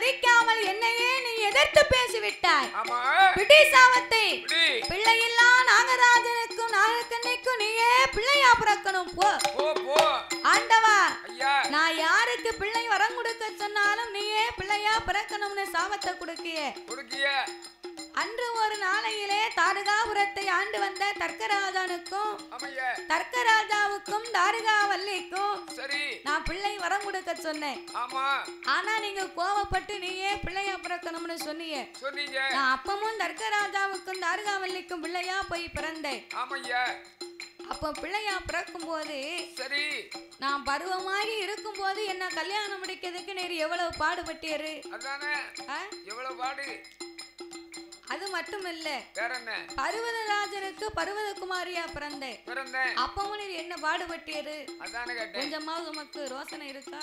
மதிக்காமல் என்னையே நீ எதிர்த்து பேசிவிட்டாய். பிடி சாபத்தை பிள்ளையில்லா நாகராஜனுக்கும் நாகக்கண்ணிக்கும் நீயே பிள்ளையா பிறக்கணும். போ ஆண்டவா, நான் யாருக்கு பிள்ளை வரம் கொடுக்க சொன்னாலும் நீயே பிள்ளையா பிறக்கணும்னு சாபத்தை கொடுக்கிய. அன்று ஒரு நாளையிலே தாரகாபுரத்தை ஆண்டு வந்த தர்க்கராஜனுக்கும் தர்க்கராஜாவுக்கும் தாரகாவல்லிக்கும் நான் பிள்ளை வரம் கொடுக்க சொன்னேன். ஆனா நீங்க கோவப்பட்டு நீயே பிள்ளையா பிறக்கணும்னு சொன்னீங்க. நான் அப்பமும் தர்க்கராஜாவுக்கும் தாரகாவல்லிக்கும் பிள்ளையா போய் பிறந்தேன். அப்ப பிள்ளையா பிறக்கும் போது நான் பருவமாகி இருக்கும் போது என்ன கல்யாணம் முடிக்கிறதுக்கு நீர் எவ்வளவு பாடுபட்டியரு. அது மட்டும் இல்ல, பர்வதராஜனுக்கு பர்வதகுமாரியா பிறந்தேன். அப்பவும் நீர் என்ன பாடுபட்டியரு. கொஞ்சமாவது உமக்கு ரோசனை இருக்கா?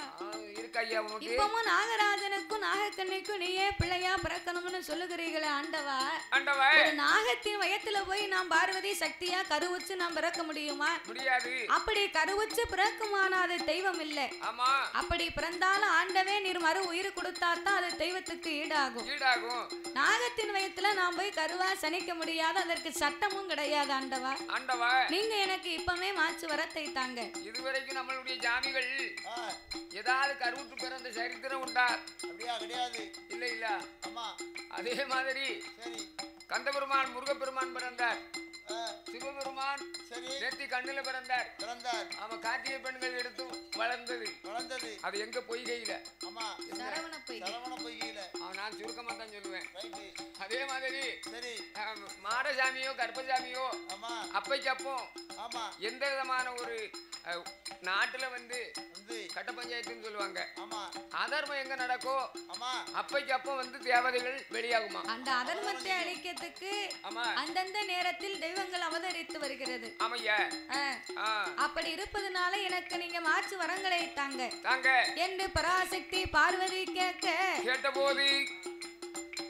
இப்பவும் நாகராஜனுக்கும் நாகக்கண்ணிக்கும் நீயே பிள்ளையா பிறக்கணும்னு சொல்லுகிறீங்களே ஆண்டவா. ஒரு நாகத்தின் வயத்துல போய் நாம் பார்வதி சக்தியா கருவுச்சு நாம் பிறக்க முடியுமா? அப்படி கருவுச்சு பிறக்குமானா அது தெய்வம் இல்ல. அப்படி பிறந்தாலும் ஆண்டவே நீர் மறு உயிர் கொடுத்தாதான் அது தெய்வத்துக்கு ஈடாகும். நாகத்தின் வயத்துல நான் போய் கருவா சனிக்க முடியாது, அதற்கு சட்டமும் கிடையாது ஆண்டவா. நீங்க எனக்கு இப்பவே மாச்சு வரத்தை தாங்க. இதுவரைக்கும் நம்மளுடைய ஜாமிகள் ஏதாவது கருவுற்று பிறந்த சரித்திரம் உண்டா? கிடையாது. இல்ல. அதே மாதிரி கந்தபெருமான் முருகப்பெருமான் பிறந்தார். சிவபெருமான் நேத்தி கண்ணுல பிறந்தார். அவன் கார்த்திகை பெண்கள் எடுத்து வளர்ந்தது. அது எங்க பொய்கையில. நான் சுருக்கமா தான் சொல்லுவேன். அதே மாதிரி மாடசாமியோ கர்ப்பசாமியோ அப்பைக்கு அப்போ எந்த விதமான ஒரு நாட்டுல வந்து கட்ட பஞ்சாயத்துன்னு சொல்லுவாங்க. அதர்மம் எங்க நடக்கோ அப்பைக்கு அப்போ வந்து தேவதைகள் வெளியாகுமா. அந்த அதர்மத்தை அழிக்கிறதுக்கு அந்தந்த நேரத்தில் தெய்வங்கள் அவதரித்து வருகிறது. அப்படி இருப்பதனால எனக்கு நீங்க மாற்று வரங்களை தாங்க என்று பராசக்தி பார்வதி கேட்டபோது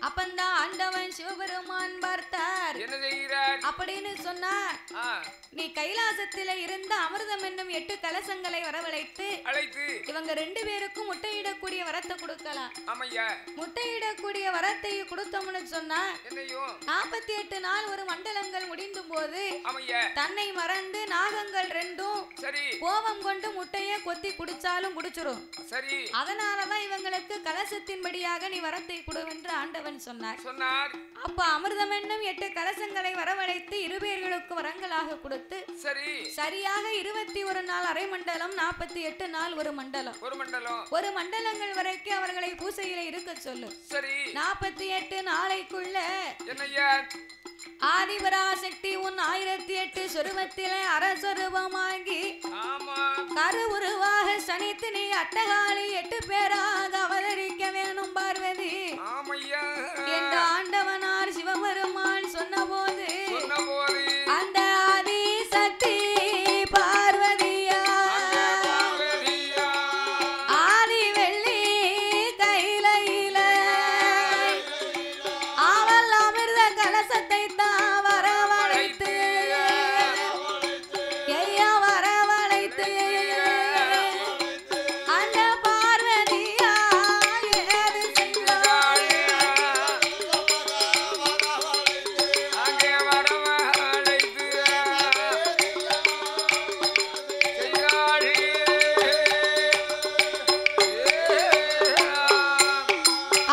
அப்பந்தான் ஆண்டவன் சிவபெருமான் பார்த்தார். என்ன செய்கிறார் அப்படின்னு சொன்னார். நீ கைலாசத்தில இருந்த அமிர்தம் என்னும் 8 கலசங்களை வரவழைத்து இவங்க 2 பேருக்கும் முட்டையிடக்கூடிய வரத்தை கொடுக்கலாம். முட்டையிடக்கூடிய வரத்தை கொடுத்தோம்னு சொன்னா 48 நாள் ஒரு மண்டலங்கள் முடிந்தும் போது தன்னை மறந்து நாகங்கள் 2ம் கோபம் கொண்டு முட்டைய கொத்தி குடிச்சாலும் குடிச்சிரும். அதனாலதான் இவங்களுக்கு கலசத்தின்படியாக நீ வரத்தை கொடு என்று ஆண்டவன் சொன்னார். அப்ப அமிர்தம் என்னும் 8 கலசங்களை வரவழைத்து 2 பேர்களுக்கு வரங்களாக கொடுத்து சரியாக 21 நாள் அரை மண்டலம், 48 நாள் ஒரு மண்டலங்கள் வரைக்கும் அவர்களை பூசையில இருக்க சொல்லு. 48 நாளைக்குள்ள ஆதிபராசக்தி உன் 1008 சொருவத்திலே அரசொருவமாகி கரு உருவாக சனித்து நீ அட்டகாளி 8 பேராக அவதரிக்க வேணும் பார்வதி என்ற ஆண்டவனார் சிவபெருமான் சொன்னபோது அந்த ஆதிசக்தி பார்வதியா ஆதி வெள்ளி கையில அவள் அமிர்த கலசத்தை தான் வரவழைத்து அந்த பார்வதியா ஏது செய்தாள்.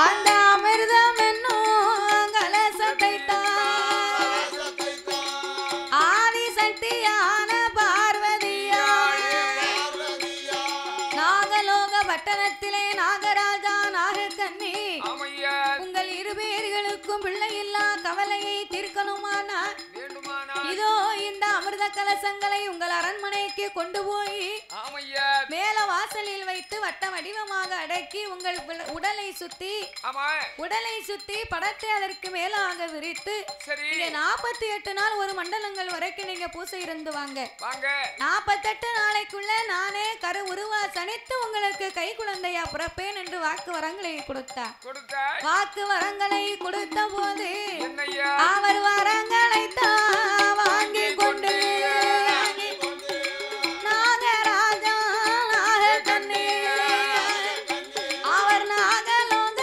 அந்த அமிர்தம் என்னும் கலசத்தை தான் ஆதிசக்தியான பார்வதியா நாகலோக பட்டணத்திலே நாகராஜா நாகக்கண்ணி உங்கள் 2 பேர்களுக்கும் பிள்ளை இல்லா கவலையை தீர்க்கணுமானா இதோ இந்த அமிர்த கலசங்களை உங்கள் அரண்மனைக்கு கொண்டு போய் மேல வாசலில் வைத்து வட்ட வடிவமாக அடக்கி உங்கள் உடலை சுத்தி படத்தை அதற்கு மேலாக விரித்து 48 நாள் ஒரு மண்டலங்கள் வரைக்கும் நீங்க பூசை இருந்து வாங்க. 48 நாளைக்குள்ள நானே கரு உருவா சனித்து உங்களுக்கு கை குழந்தையா பிறப்பேன் என்று வாக்கு வரங்களை கொடுத்தார். வாக்கு வரங்களை கொடுத்த போது அவர் வரங்களை தான் வாங்கி கொண்டு நாகராஜா நாகக்கண்ணி அவர் நாகலோக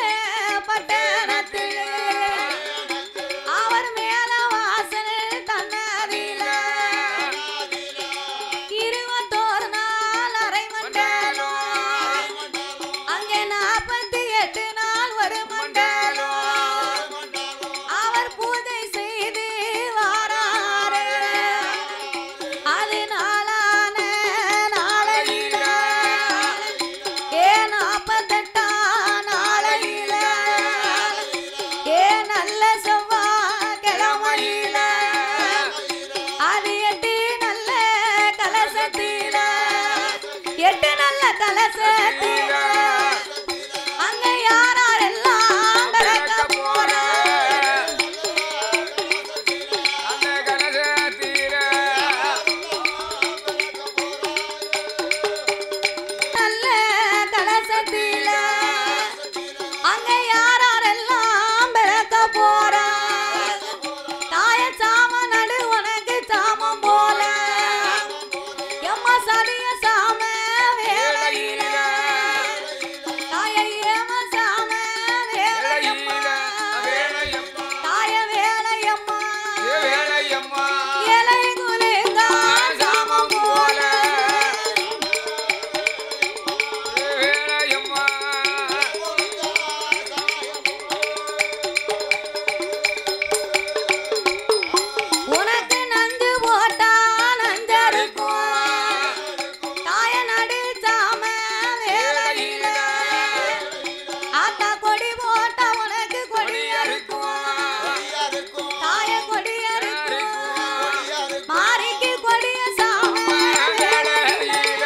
கலசத்தில அங்க யாரெல்லாம் பிறக்க போற அந்த கலசத்தில நல்ல கலசத்தில அங்க யாரெல்லாம் பிறக்க போற தாய சாம நடு உனக்கு சாமம் போல எம்மா சதிய சாம வேளையில தாய ஏம சாம வேளையம்மா தாய வேளையம்மா இலை குலுங்கா சாமம் போல உனக்கு நஞ்சு போட்டா நஞ்சருக்கும் தாய நடு சாம வேளையில ஆத்தா கொடி போட்டா உனக்கு கொடி அறுக்கும் தாய கொடி அறுக்கும் மாரிக்கு கொடிய சாம வேளையில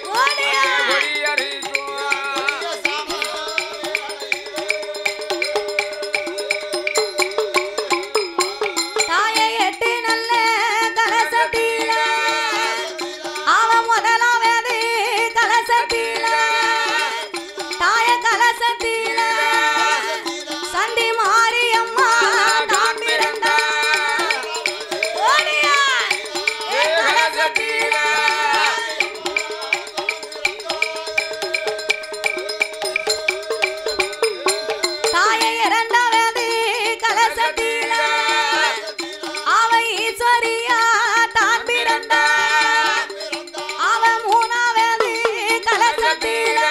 கொடியா தாய எட்டு நல்ல கலசத்தில அவ முதலாவது கலசத்தில தாய கலசத்தில சண்டி மாரியம்மா தான் பிறந்தா ஓடியா கலசத்தில தாய இரண்டாவது கலசத்தில அவ ஈஸ்வரியா தான் பிறந்தா அவ மூணாவது கலசத்தில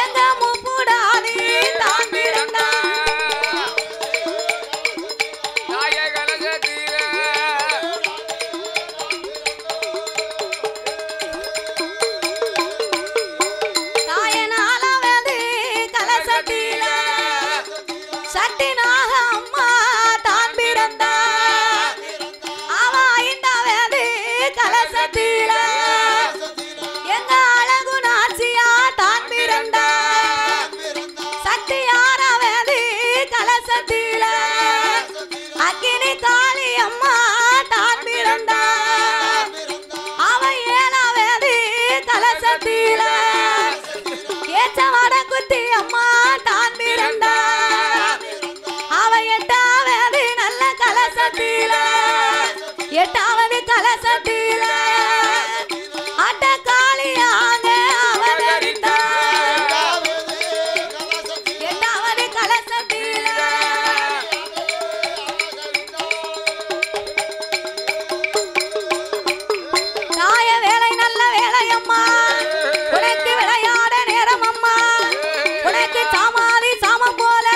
எங்க முப்புடாதி தான் பிறந்தா தாய நாலாவது கலசத்தில சக்தி நாக அம்மா தான் பிறந்தா அவ ஐந்தாவது கலசத்தில எங்க அழகு நாச்சியா தான் பிறந்தா சக்தி ஆறாவது கலசத்தில அக்கினி காளி அம்மா தான் பிறந்தா அவ ஏழாவது கலசத்தில ஏச்சவாட குத்தி அம்மா தான் பிறந்தா அவ எட்டாவது நல்ல கலசத்தில எட்டாவது கலசத்தில அட்ட காளியாக அவதரித்தா எட்டாவது கலசத்தில தாய வேலை நல்ல வேலையம்மா உனக்கு விளையாட நேரம் அம்மா உனக்கு சாமாதி சாமம் போல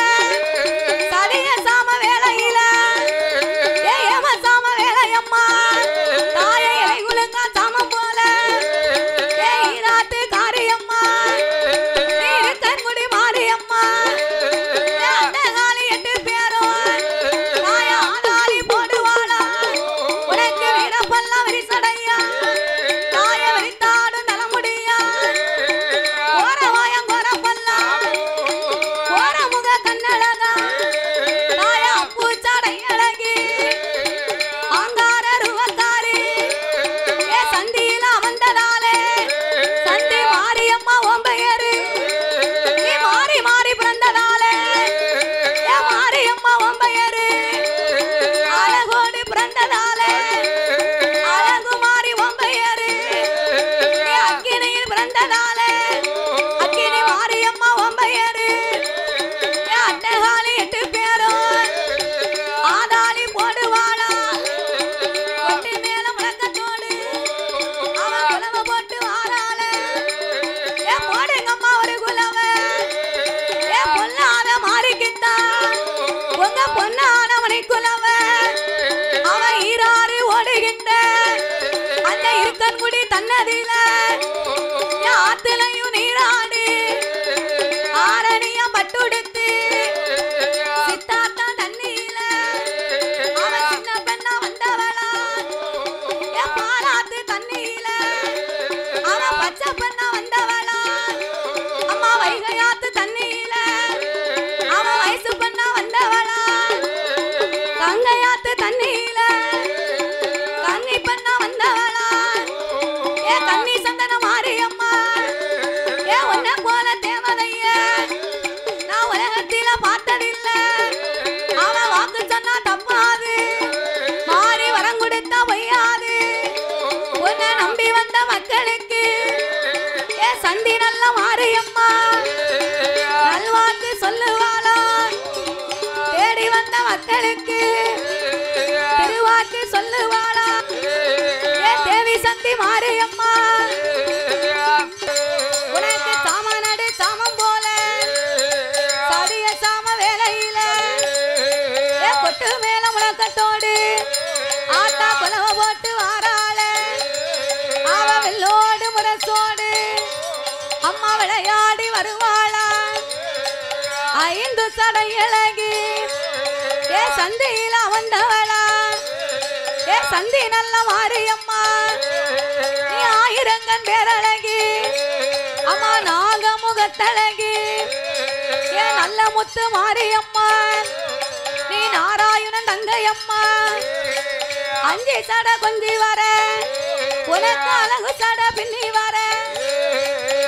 சதிய சாம வேலையில ஏம சாம வேலையம்மா தாய இலை குலுங்கா சாமம் போல ஈராத்து காரியம்மா நீரு கண்குடி மாரியம்மா காலி 8 பேரும் தாய ஆதாரி போடுவாளா உனக்கு வீரப்பல்லாம் விரிசடையா தாய விரித்தாடும் நலமுடியா கோரவாயம் கோரப்பல்லாம் கோரமுக கண்ணழகா தாய அப்பூச்சாடை அழகி ஆங்கார ருவக்காரி சந்தியில வந்ததாலே சந்தி மாரியம்மா ஒம்பையரு நீ மாறி மாறி பிறந்ததாலே மாரியம்மா ஒம்பையரு அழகோடு பிறந்ததாலே அழகு மாறி ஒம்பையரு நீ அக்கினியில் பிறந்ததாலே அக்கினி மாரியம்மா ஒம்பையரு அட்டகாலி 8 பேரும் ஆதாளி போடுவாளா கொட்டி மேல முழக்கத்தோடு அவ குலவ போட்டு வாராளே போடுங்கம்மா ஒரு குலவ பொல்லாத மாறிக்கிட்டா உங்க பொன்னான மணிக்குலவ அவ ஈராறு ஓடுகின்ற அந்த இருக்கன்குடி தன்னதில ஆத்துலையும் நீராடி ஆரணியம் பட்டுடுத்து சித்தாத்தா தண்ணியில அவ சின்ன பெண்ணா வந்தவளா சந்தி நல்ல மாரியம்மா நல்வாக்கு சொல்லுவாளா தேடி வந்த மக்களுக்கு திருவாக்கு சொல்லுவாளா தேவி சந்தி மாரியம்மா உனக்கு சாமனடு சாமம் போல சரிய சாம வேலையில கொட்டு மேல முழக்கத்தோடு ஆட்டா குலவ போட்டு வாராள அவ வெள்ளோடு முரசோடு அம்மா விளையாடி வருவாளா ஐந்து சடை இழகி சந்தையில வந்தவளா சந்தி நல்ல மாரியம்மா நீ ஆயிரங்கன் பேரழகி அம்மா நாக முகத்தழகி நல்ல முத்து மாரியம்மா நீ நாராயணன் தங்கையம்மா அஞ்சி சட கொஞ்சி வர உனக்கு அழகு சட பின்னி வர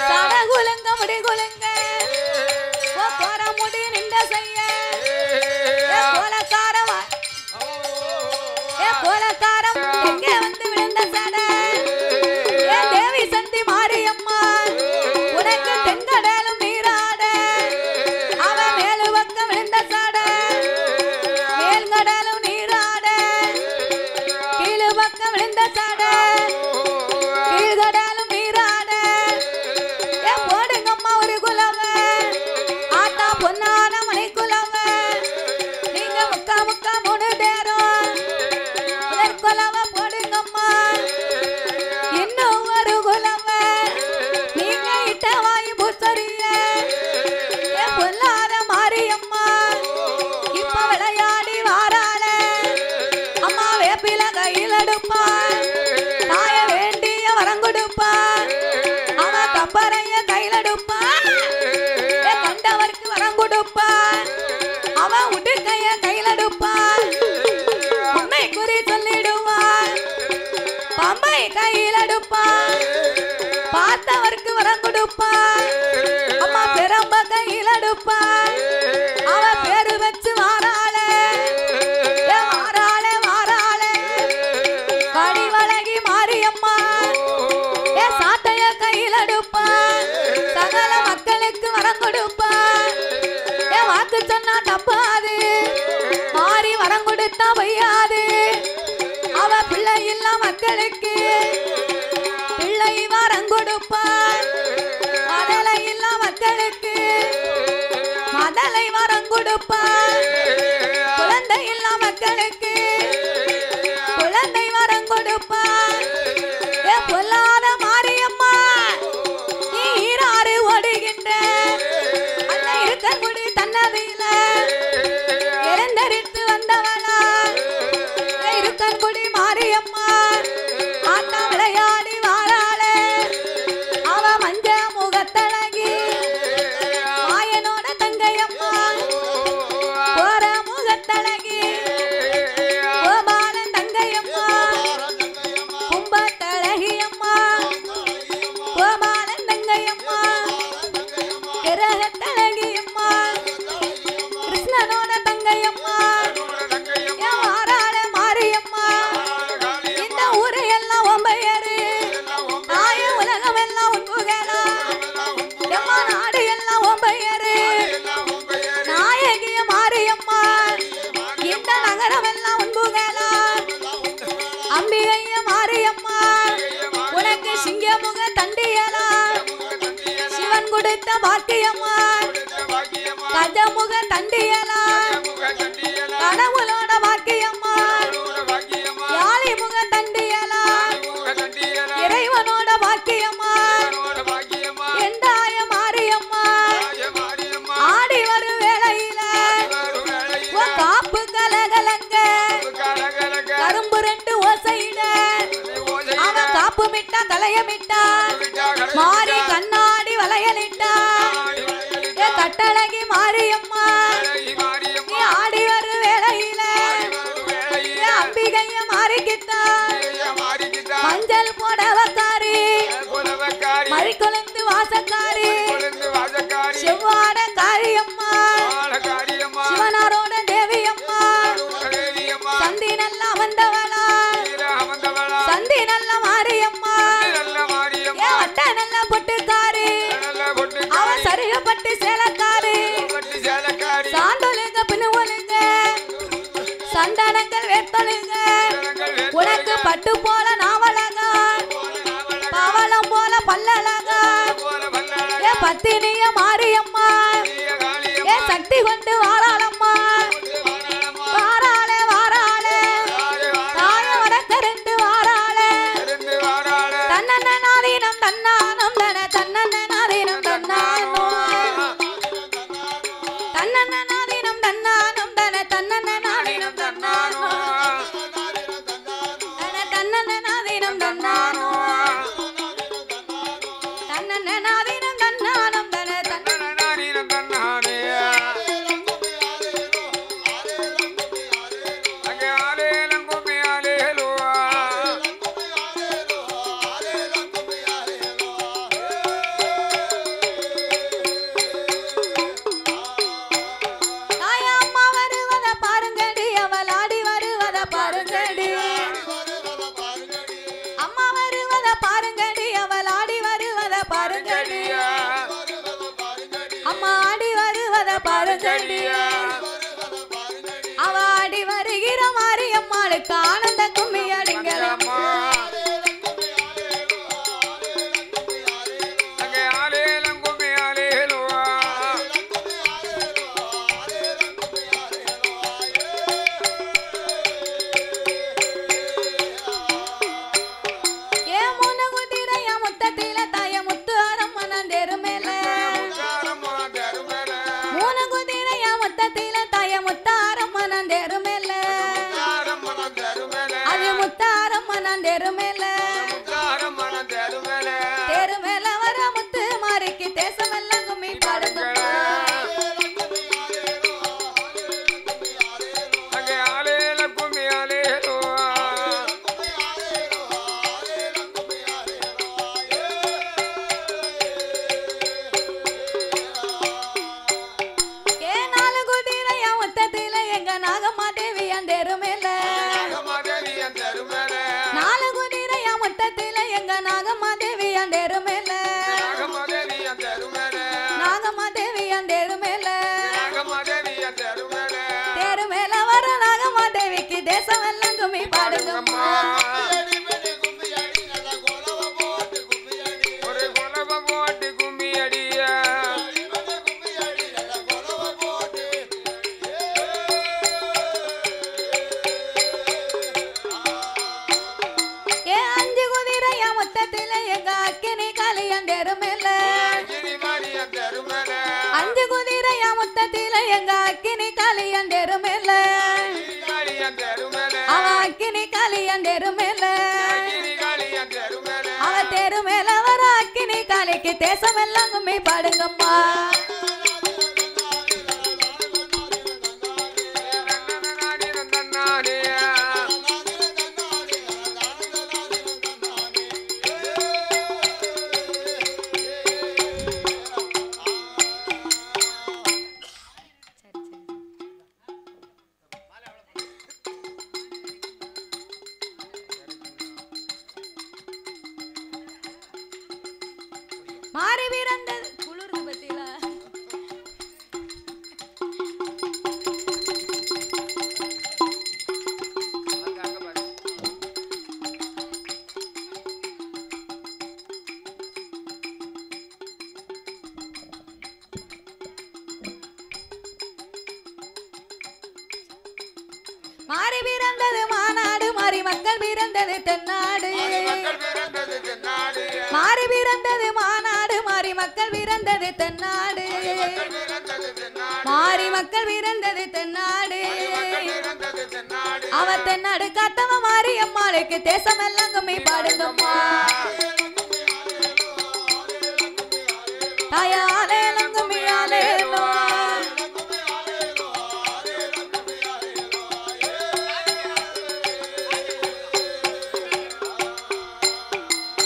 சட குலுங்க முடி குலுங்க போற முடி நின்ற செய்ய கோலக்காரம் எங்க வந்து விழுந்த சட தேவி சந்தி மாரியம்மா உனக்கு தெங்கடலும் நீராட அவ மேலு பக்கம் விழுந்த சட மேல்கடலும் நீராட கீழு பக்கம் விழுந்த சட கீழ்கடலும் நீராட போடுங்கம்மா ஒரு குலவ ஆட்டா பொன்னான மனை குலவ நீங்க முக்கா முக்கா மூணு தேரும் குலவ போடுங்கம்மா இன்னும் ஒரு குலவ நீங்க இட்ட வாய் பூசறிய பொல்லாத மாரியம்மா இப்ப விளையாடி வாராள அம்மா வேப்பில கையில் எடுப்பா தாய வேண்டிய வரம் கொடுப்பா அவ கப்பரைய கையில் எடுப்பா கண்டவருக்கு வரம் கொடுப்பா அவ உடுக்கைய கையில் எடுப்பா உண்மை குறி சொல்லிடுவா பம்பை கையில் எடுப்பா பார்த்தவருக்கு வரம் கொடுப்பா அம்மா பெரம்ப கையில் எடுப்பா அவ பேரு வச்சு வாராள வாராள வாராள வடிவழகி மாரியம்மா சாட்டைய கையில் எடுப்பா சகல மக்களுக்கு வரம் கொடுப்பா வாக்கு சொன்னா தப்பாது மாறி வரம் கொடுத்தா வையாது அவ பிள்ளை இல்ல மக்களுக்கு பிள்ளை வரம் கொடுப்பா மதலை இல்ல மக்களுக்கு மதலை வரம் கொடுப்பா குழந்தை இல்ல மக்களுக்கு குழந்தை வரம் கொடுப்பா பொல்லாத மாரியம்மா நீ ஈராறு ஓடுகின்ற அந்த இருக்க முடி தன்னதில இறந்தரித்து வந்தவளா இருக்கன் குடி மாரியம்மா ஆட்டா விளையாடி வாராளே அவ மஞ்ச முகத்தழகி மாயனோட தங்கையம்மா போற முகத்தழகி கோபாலன் தங்கையம்மா கும்பத்தழகியம்மா கோபாலன் தங்கையம்மா கிரகத்தழகியம்மா கிருஷ்ணனோட தங்கையம்மா வாராள மாரியம்மா இந்த ஊரு எல்லாம் ஒம்பையரு தாய உலகம் எல்லாம் உண்புகளா எம்மா நாடு எல்லாம் ஒம்பையரு நாயகிய மாரியம்மா இந்த நகரம் எல்லாம் உண்புகளா அம்பிகைய மாரியம்மா உனக்கு சிங்கமுக தண்டியலா சிவன் கொடுத்த பாக்கியம்மா கஜமுக தண்டியலா கடவுளோட பாக்கியம்மா யாழி முக தண்டியலா இறைவனோட பாக்கியம்மா எந்தாய மாரியம்மா ஆடி வரும் வேளையில காப்பு கலகலங்க கரும்பு ரெண்டு ஓசையிட அவ காப்பு மிட்டா கலையமிட்டா மாறி கண்ணாடி வளையலிட்டா கட்டழகி மாரியம்மா நீ ஆடி வரும் வேளையில அம்பிகைய மாறிக்கிட்டா மஞ்சள் போடவக்காரி மறிக்கொழுந்து வாசக்காரி செவ்வாட காரியம்மா சிவனாரோட தேவியம்மா சந்தி நல்லா வந்தவளா சந்தி நல்ல மாரியம்மா வட்ட நல்ல பொட்டுக்காரி சந்தனங்கள் வேற்பழுங்க உனக்கு பட்டு போல நாவலகா பவளம் போல பல்லழகா ஏ பத்தினிய மாரியம்மா ஏ சக்தி கொண்டு வாராளம்மா வாராளே வாராளே தாய வடக்கருந்து வாராளே தன்னன்ன நாதீனம் தன்னானம் தன தன்னன்ன நாதீனம் தன்னானோ தன்னன்ன நாதீனம் தன்னானம் தன தன்னன்ன நாதீனம் தன்னானோ தன தன்னன்ன நாதீனம் தன்னானோ தன்னன்ன நாதீனம் தன்னானம் தன தன்னன்ன நாதீனம் தன்னானே அங்கே ஆலேலம் கும்மி ஆலேலோ தாயம்மா வருவத பாருங்கடி அவள் ஆடி வருவத பாருங்கடி அம்மா வருவத பாருங்கடி அவள் ஆடி வருவத பாருங்கடி அம்மா ஆடி வருவத பாருங்கடி அவ ஆடி வருகிற மாரியம்மாளுக்கு ஆனந்த கும்மி அடிங்களம்மா அங்கே ஆலேலம் கும்மி ஆலேலோ ஏ மூணு குதிரைய முத்தத்தில தாய முத்து அரம்மனந்தேரு மேல மூணு குதிரைய முத்தத்தில தாய முத்து அரம்மனந்தேரு மேல அது முத்து அரம்மனந்தேரு மேல தேரு மேல வர முத்து மாறிக்கு தேசமெல்லாம் கும்மி பாடுங்கம்மா அங்கே ஆலேல கும்மி ஆலேலோ ஏ நாலு குதிரைய முத்தத்தில எங்க நாகம்மா தேவி அந்தேரு மேல நாலு குதிரைய முத்தத்தில எங்க நாகம்மா தேவி அந்தேரு மேல நாகம்மா தேவி அந்தேரு மேல தேரு மேல வர நாகம்மா தேவிக்கு தேசம் எல்லாம் கும்மி பாடுங்கம்மா ஒரு குலவ போட்டு கும்மி அடியா ஏ அஞ்சு குதிரைய முத்தத்தில எங்க அக்கினி காளியந்தேரு மேல அஞ்சு குதிரைய முத்தத்தில எங்க அக்கினி காளியந்தேரு மேல அவ அக்கினி காளியந்தேரு மேல அவ தேரு மேல வர அக்கினி காளிக்கு தேசம் எல்லாம் கும்மி பாடுங்கம்மா மாறி பிறந்தது குளிர்ந்து பத்திலா மாறி பிறந்தது மாநாடு மாறி மக்கள் பிறந்தது தென்னாடு மாறி பிறந்தது மாநாடு மாறி மக்கள் பிறந்தது தென்னாடு மாறி மக்கள் பிறந்தது தென்னாடு அவ தென்னாடு காத்தவ மாரியம்மாளுக்கு தேசம் எல்லாம் கும்மி பாடுங்கம்மா தாயாலேலம் கும்மி ஆலேலோ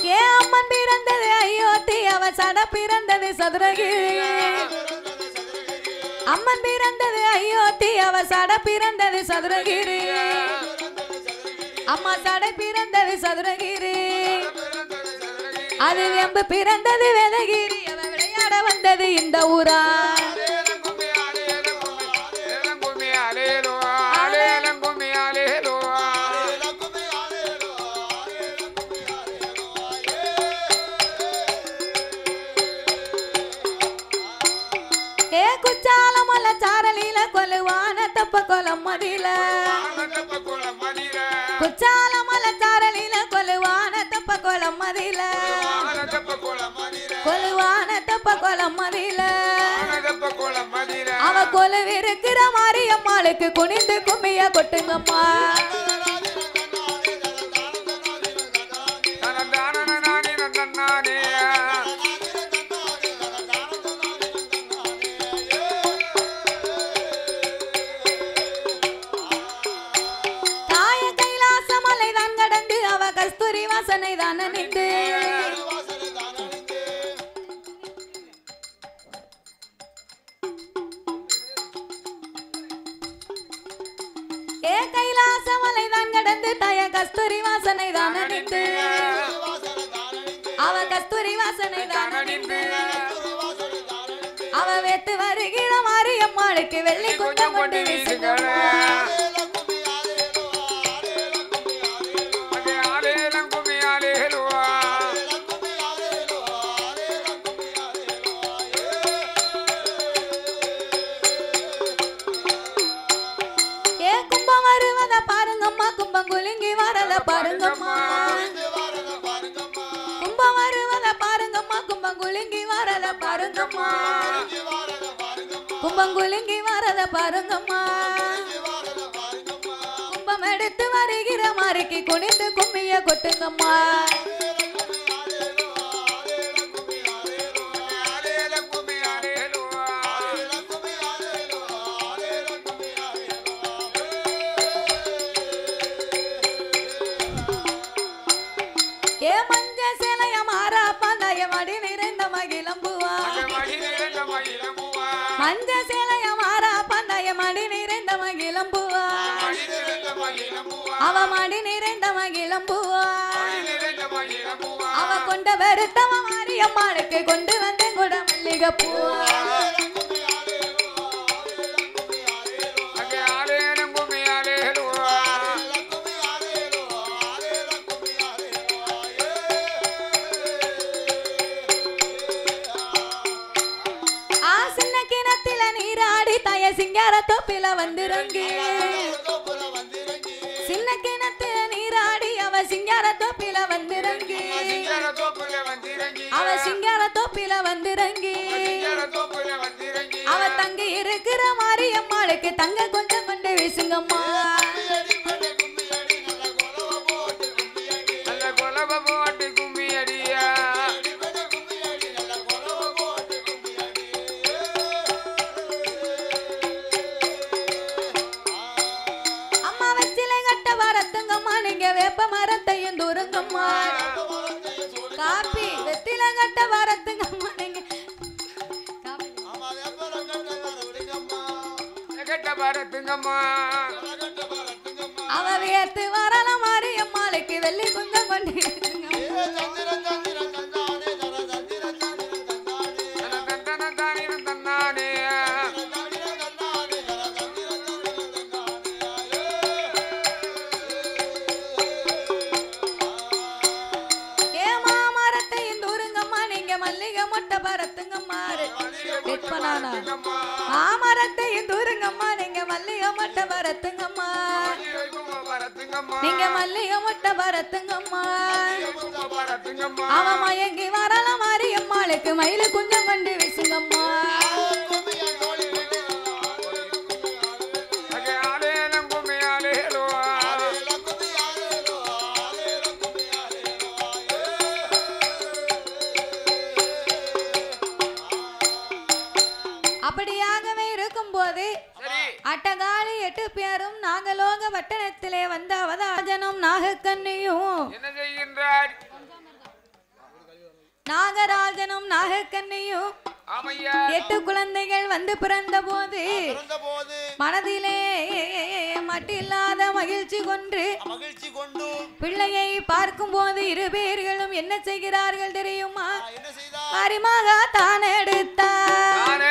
ஏ அம்மன் பிறந்தது அயோத்தி அவ சட பிறந்தது சதுரகிரி அம்மன் பிறந்தது அயோத்தி அவ சட பிறந்தது சதுரகிரி அம்மா சடை பிறந்தது சதுரகிரி அது வெம்பு பிறந்தது வேதகிரி அவ விளையாட வந்தது இந்த ஊரா ஆலேலம் கும்மி குச்சால மலச்சாரலில கொலுவான தப்ப கோலம் மதில கொலுவான தப்ப கோலம் மதில அவ கொலுவிருக்கிற மாரியம்மாளுக்கு குனிந்து கும்மிய கொட்டுங்கம்மா வாசனை தான் நின்று ஏ கைலாச மலை தான் கடந்து தய கஸ்தூரி வாசனை தான் நின்று அவ கஸ்தூரி வாசனை தான் நின்று அவ வேத்து வருகிற மாரியம்மாளுக்கு வெள்ளி குண்டம் கொண்டு வீசுங்க பாருங்கம்மா கும்பம் வருவத பாருங்கம்மா கும்பம் குலுங்கி வரத பாருங்கம்மா கும்பம் குலுங்கி வரத பாருங்கம்மா கும்பம் எடுத்து வருகிற மாரிக்கு குனிந்து கும்மிய கொட்டுங்கம்மா மஞ்ச சேலைய மாறா பந்தய மடி நிறைந்த மகிழம்புவா அவ மடி நிறைந்த மகிழம்புவா அவ கொண்ட வருத்தவ மாரியம்மாளுக்கு கொண்டு வந்த கூட மல்லிகை பூவா சிங்கார தோப்பில வந்திறங்கி சின்ன கிணத்துல நீராடி அவ சிங்கார தோப்பில வந்திறங்கி அவ சிங்கார தோப்பில வந்திறங்கி அவ தங்கி இருக்கிற மாரியம்மாளுக்கு தங்க கொஞ்சம் கொண்டு வீசுங்கம்மா வேப்ப மரத்தையும் தூருங்கம்மா காப்பி வெத்தில கட்ட வரத்துங்கம்மா நீங்க அவ வேத்து வரல மாரியம்மாளுக்கு வெள்ளி குந்தம் கொண்டு மாமரத்தையும் தூருங்கம்மா நீங்க மல்லிகை மொட்டை பரத்துங்கம்மா நீங்க மல்லிகை மொட்டை பரத்துங்கம்மா அவ மயங்கி வரல மாரியம்மாளுக்கு மயிலு குஞ்சம் கொண்டு வீசுங்கம்மா அப்படியாகவே இருக்கும் போது அட்டகாலி 8 பேரும் நாகலோக வட்டணத்திலே வந்த அவதாஜனும் நாகக்கன்னியும் என்ன செய்கின்றார் நாகராஜனும் நாகக்கன்னியும் 8 குழந்தைகள் வந்து பிறந்த போது மனதிலே மட்டில்லாத மகிழ்ச்சி கொண்டு பிள்ளையை பார்க்கும் போது 2 பேர்களும் என்ன செய்கிறார்கள் தெரியுமா மாரிமாக தான் எடுத்தாள்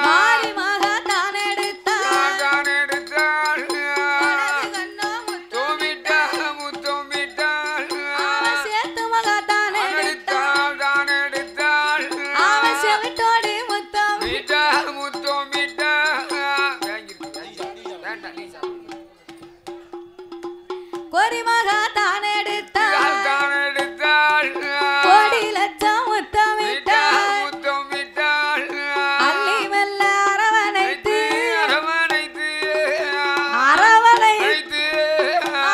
மாரிமாக தான் எடுத்தாள் அவ சேர்த்து மக தான் எடுத்தாள் அவ செவிட்டோடு முத்தம் கோரிமகா தான் எடுத்தாள் கோடி லட்சம் முத்தமிட்டாள் அள்ளி மெல்ல அரவணைத்து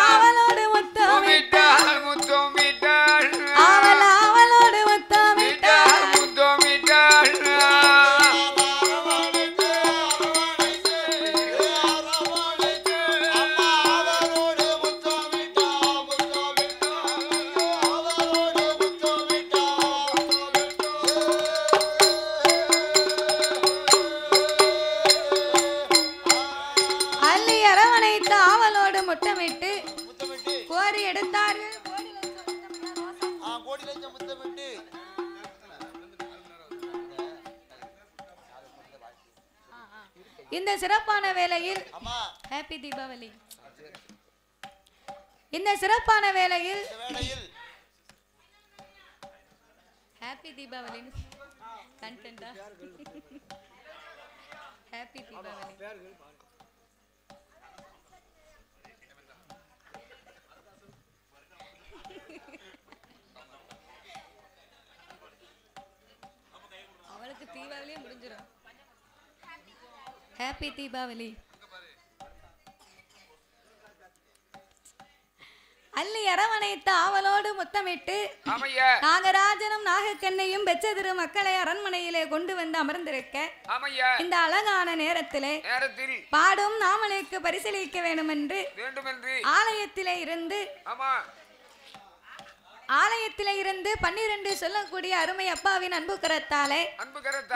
அவளோடு முத்தமிட்டாள் அவளோடு முத்தமிட்டாள் அள்ளி அரவணைத்து அவளோடு முத்தமிட்டு கோரி எடுத்தார்கள் கோடி லட்சம் முத்தமிட்டு இந்த சிறப்பான வேளையில் ஹாப்பி தீபாவளி. இந்த சிறப்பான வேளையில் ஹாப்பி தீபாவளி கண்டென்ட்டா ஹாப்பி தீபாவளி. அவளுக்கு தீபாவளியே முடிஞ்சிடும். ஹாப்பி தீபாவளி. அள்ளி அரவணைத்த ஆவலோடு முத்தமிட்டு நாகராஜனும் நாகக்கண்ணையும் பெற்ற திரு மக்களை அரண்மனையிலே கொண்டு வந்து அமர்ந்திருக்க இந்த அழகான நேரத்திலே பாடும் நாமளுக்கு பரிசீலிக்க வேண்டும் என்று ஆலயத்திலே இருந்து 12 சொல்லக்கூடிய அருமை அப்பாவின் அன்பு கரத்தாலே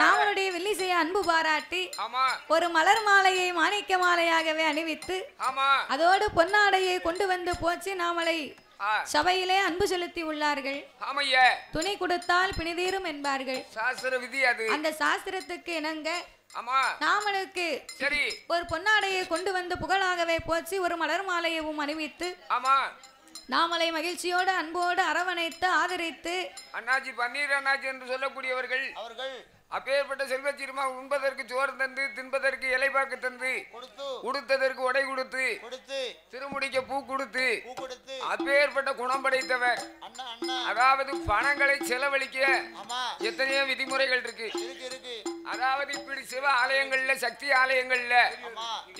நாமளுடைய வெள்ளிசைய அன்பு பாராட்டி ஒரு மலர் மாலையை மாணிக்க மாலையாகவே அணிவித்து அதோடு பொன்னாடையை கொண்டு வந்து போச்சு நாமளை சபையிலே அன்பு செலுத்தி உள்ளார்கள். துணி கொடுத்தால் பிணிதீரும் என்பார்கள். அந்த சாஸ்திரத்துக்கு இணங்க நாமளுக்கு ஒரு பொன்னாடையை கொண்டு வந்து புகழாகவே போச்சு ஒரு மலர் மாலையவும் அணிவித்து நாமளை மகிழ்ச்சியோடு அன்போடு அரவணைத்து ஆதரித்து அண்ணாச்சி பன்னீர் அண்ணாச்சி என்று சொல்லக்கூடியவர்கள் அப்பேற்பட்ட செல்வ சிறுமா உண்பதற்கு சோறு தந்து தின்பதற்கு இலைப்பாக்கு தந்து உடுத்ததற்கு உடை கொடுத்து திருமுடிக்க பூ கொடுத்து அப்பேற்பட்ட குணம் படைத்தவர். அதாவது பணங்களை செலவழிக்க எத்தனையோ விதிமுறைகள் இருக்கு. அதாவது இப்படி சிவ ஆலயங்கள்ல சக்தி ஆலயங்கள்ல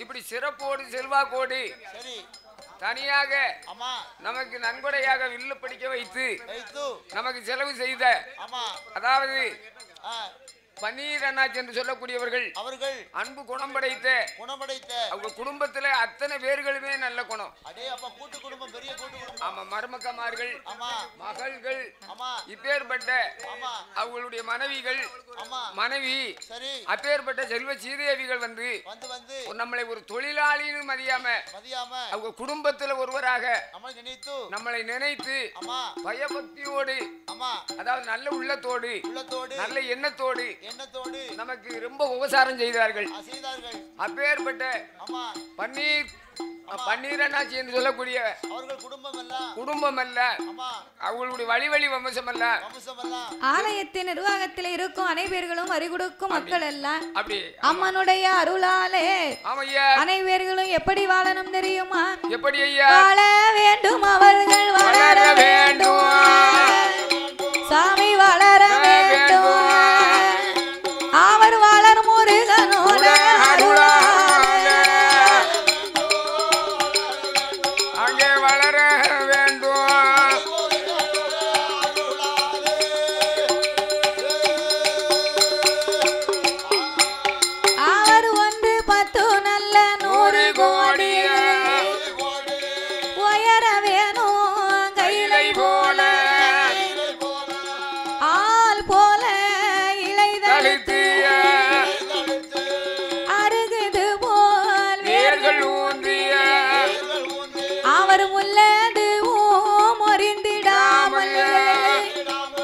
இப்படி சிறப்போடு செல்வாக்கோடு தனியாக நமக்கு நன்கொடையாக வில்லு படிக்க வைத்து நமக்கு செலவு செய்த அதாவது பன்னீர் அண்ணாச்சி என்று சொல்லக்கூடியவர்கள் அவர்கள் அன்பு குணம் படைத்த அவங்க குடும்பத்துல அத்தனை பேர்களுமே நல்ல குணம். கூட்டு குடும்பம், பெரிய கூட்டு குடும்பம். ஆமா, மருமக்கமார்கள், மகள்கள், இப்பேற்பட்ட அவங்களுடைய மனைவி அப்பேற்பட்ட செல்வ சீதேவிகள் வந்து நம்மளை ஒரு தொழிலாளின்னு மதியாம அவங்க குடும்பத்துல ஒருவராக நம்மளை நினைத்து பயபக்தியோடு அதாவது நல்ல உள்ளத்தோடு நல்ல எண்ணத்தோடு நமக்கு ரொம்ப உபசாரம் செய்தார்கள். அப்பேற்பட்ட பன்னீர் அண்ணாச்சி என்று சொல்லக்கூடிய அவர்கள் குடும்பம் அல்ல அவங்களுடைய வழி வம்சம் அல்ல. ஆலயத்தின் நிர்வாகத்தில் இருக்கும் அனைவர்களும் வரி கொடுக்கும் மக்கள் எல்லாம் அம்மனுடைய அருளாலே அனைவர்களும் எப்படி வாழணும் தெரியுமா? எப்படி ஐயா? வாழ வேண்டும், அவர்கள் வளர வேண்டும், சாமி வளர வேண்டும், அவர் வளர் முருகனோட அங்கே வளர வேண்டும். அவர் 1 10 நல்ல 100 கோடி உயர வேணும் கைலை போல ஆள் போல இலை தளித்து அருகுது போல் வேர்கள் ஊன்றிய அவர் முள்ளது மொறிந்திடாமல்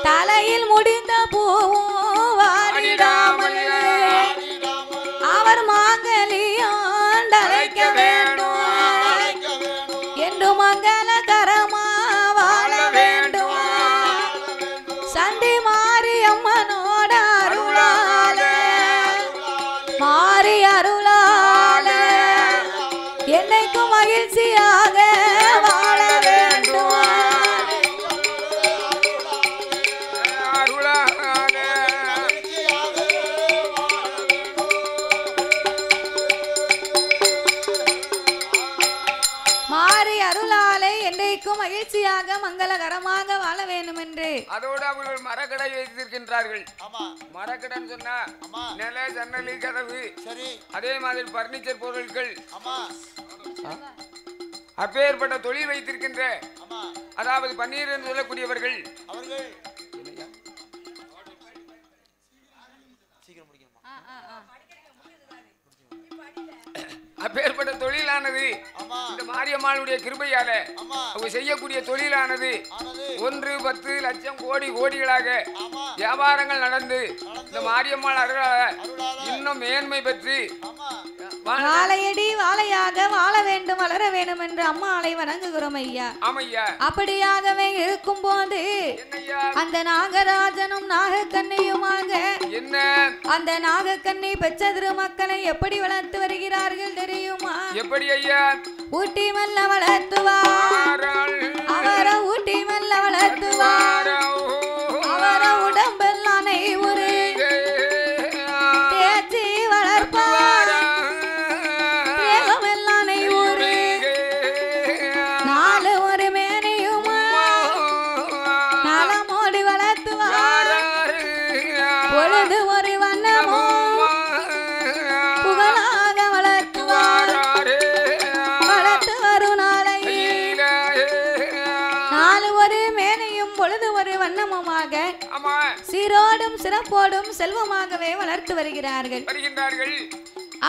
தலையில் முடிந்த பூவும் வாடிடாமல் அவர் மாங்கலியான் அழைக்க வேண்டும் என்று மங்களகரமா வாழ வேண்டும். சண்டி மாரியம்மனோட அருளால மாறி அருளால என்னைக்கும் மகிழ்ச்சியாக வாழ அருளாலே என்றைக்கும் மகிழ்ச்சியாக மங்களகரமாக வாழ வேண்டும் என்று அதோடு அவர்கள் மரக்கடை வைத்திருக்கின்றார்கள். மரக்கடன் சொன்னா நில ஜன்னலி கதவு, அதே மாதிரி பர்னிச்சர் பொருட்கள், அப்பேற்பட்ட தொழில் வைத்திருக்கின்ற அதாவது பன்னீர் என்று சொல்லக்கூடியவர்கள் அவர்கள் அப்பேற்பட்ட தொழிலானது இந்த மாரியம்மாளுடைய கிருபையால அவங்க செய்யக்கூடிய தொழிலானது 1 10 லட்சம் கோடி கோடிகளாக வியாபாரங்கள் நடந்து இந்த மாரியம்மாள் அருளால இன்னும் மேன்மை பெற்று வாழையடி வாழையாக வாழ வேண்டும் வளர வேண்டும் என்று அம்மாளை வணங்குகிறோம் ஐயா. ஆமையா. அப்படியாகவே இருக்கும் போது அந்த நாகராஜனும் நாகக்கண்ணியுமாக என்ன அந்த நாகக்கண்ணி பெற்ற திருமக்களை எப்படி வளர்த்து வருகிறார்கள் தெரியுமா? எப்படி ஐயா? ஊட்டி மெல்ல வளர்த்துவார், அவரை ஊட்டி மெல்ல வளர்த்துவார், அவர உடம்பெல்லாம் நெய்வுரு தேய்ச்சி வளர்ப்பார், தேகமெல்லாம் நெய்வுரு 4 ஒரு மேனையும் நலமோடி வளர்த்துவார், பொழுது ஒரு வண்ணமும் புகழாக வளர்த்துவார், வளர்த்து வரும் நாளை 4 ஒரு மேனையும் பொழுது ஒரு வண்ணமுமாக சீரோடும் சிறப்போடும் செல்வமாகவே வளர்த்து வருகிறார்கள்.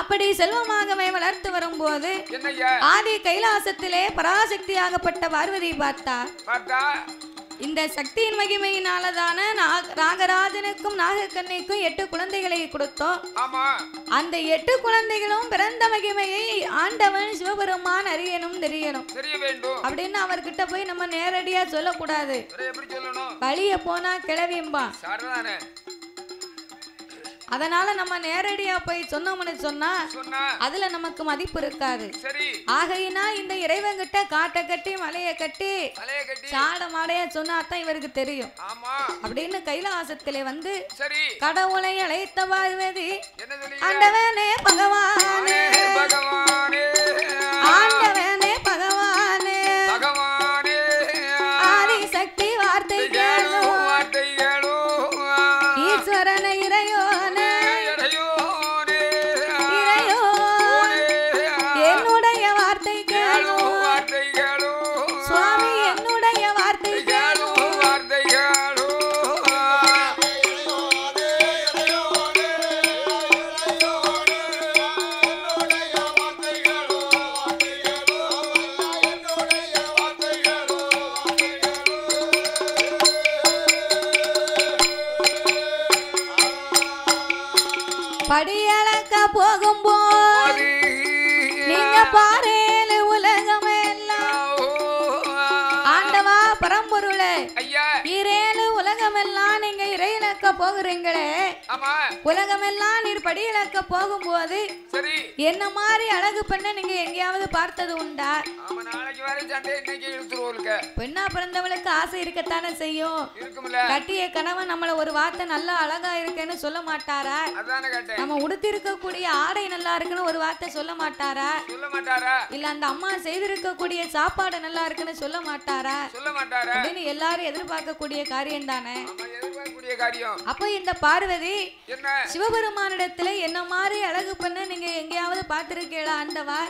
அப்படி செல்வமாகவே வளர்த்து வரும்போது ஆதி கைலாசத்திலே பராசக்தியாகப்பட்ட பார்வதி பார்த்தா இந்த சக்தியின் மகிமையினாலதான நாகராஜனுக்கும் நாகக்கண்ணிக்கும் 8 குழந்தைகளை கொடுத்தோம். அந்த 8 குழந்தைகளும் பிறந்த மகிமையை ஆண்டவன் சிவபெருமான் அறியணும் தெரியணும் அப்படின்னு அவர்கிட்ட போய் நம்ம நேரடியா சொல்லக்கூடாது. வழிய போனா கிளவியும்பா. அதனால நம்ம நேரடியா போய் சொன்னோம்னு சொன்னா அதுல நமக்கு மதிப்பு இருக்காது. ஆகையினா இந்த இறைவன்கிட்ட காட்டை கட்டி மலையை கட்டி சாட மாடையா சொன்னாதான் இவருக்கு தெரியும் அப்படின்னு கைலாசத்திலே வந்து கடவுளை அழைத்த பார்வதி ஆண்டவனே பகவானே ஆண்டவனே பகவானே ஆதிசக்தி வார்த்தை கேளோ ஈஸ்வரன இறையோ படியளக்க போகும்போது நீங்க பாரேலு உலகமே எல்லாம் ஆண்டவா பரம்பொருளே இரேலு உலகமெல்லாம் நீங்க இறையிலக்க போகிறீங்களே உலகமெல்லாம் நீர் படியிலக்க போகும்போது என்ன மாதிரி அழகு பண்ண நீங்க எங்கேயாவது பார்த்தது உண்டா? பெண்ணா பிறந்தவளுக்கு ஆசை இருக்கத்தானே செய்யும். கட்டிய கணவன் நம்மள ஒரு வார்த்தை நல்லா அழகா இருக்குன்னு சொல்ல மாட்டாரா? நம்ம உடுத்தி இருக்கக்கூடிய ஆடை நல்லா இருக்குன்னு ஒரு வார்த்தை சொல்ல மாட்டாரா? இல்ல அந்த அம்மா செய்திருக்கக்கூடிய சாப்பாடு நல்லா இருக்குன்னு சொல்ல மாட்டாரா? அப்படின்னு எல்லாரும் எதிர்பார்க்கக்கூடிய காரியம் தானே. அப்ப இந்த பார்வதி சிவபெருமானிடத்துல என்ன மாதிரி அழகு பண்ண நீங்க எங்கேயாவது பார்த்திருக்கீங்களா ஆண்டவா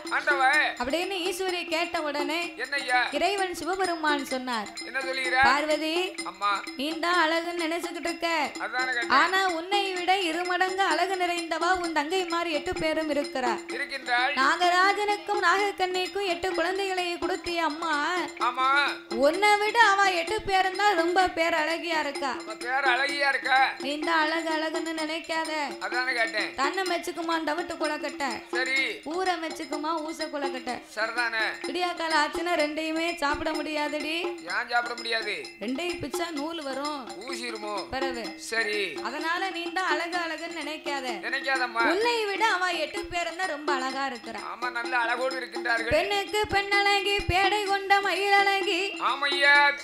அப்படின்னு ஈஸ்வரி கேட்ட உடனே இறைவன் சிவபெருமான் சொன்னார், பார்வதி நீ தான் அழகுன்னு நினைச்சுக்கிட்டு இருக்க, ஆனா உன்னை விட 2 மடங்கு அழகு நிறைந்தவா உன் தங்கை மாதிரி 8 பேரும் இருக்கிறார். நாகராஜனுக்கும் நாகக்கண்ணிக்கும் 8 குழந்தைகளை கொடுத்திய அம்மா உன்னை விட அவ 8 பேரும் தான் ரொம்ப பேர் அழகியா இருக்கா. நீ தான் அழகு அழகுன்னு நினைக்காத. தன்னை மெச்சுக்குமா தவிட்டு குளக்கட்ட, ஊரை மெச்சுக்குமா ஊச குளக்கட்ட. விடியா கால ஆச்சுன்னா 2யுமே சாப்பிட முடியாதுடி. சாப்பிட முடியாது. 2யும் பிச்சா நூல் வரும், ஊசிருமோ பிறகு. சரி, அதனால நீ தான் அழகு அழகுன்னு நினைக்காத. உன்னை விட அவ 8 பேரும் தான் ரொம்ப அழகா இருக்கிறா. ஆமா, நல்ல அழகோடு இருக்கின்றார்கள். பெண்ணுக்கு பெண்ணழகி, பேடை கொண்ட மயிலழகி,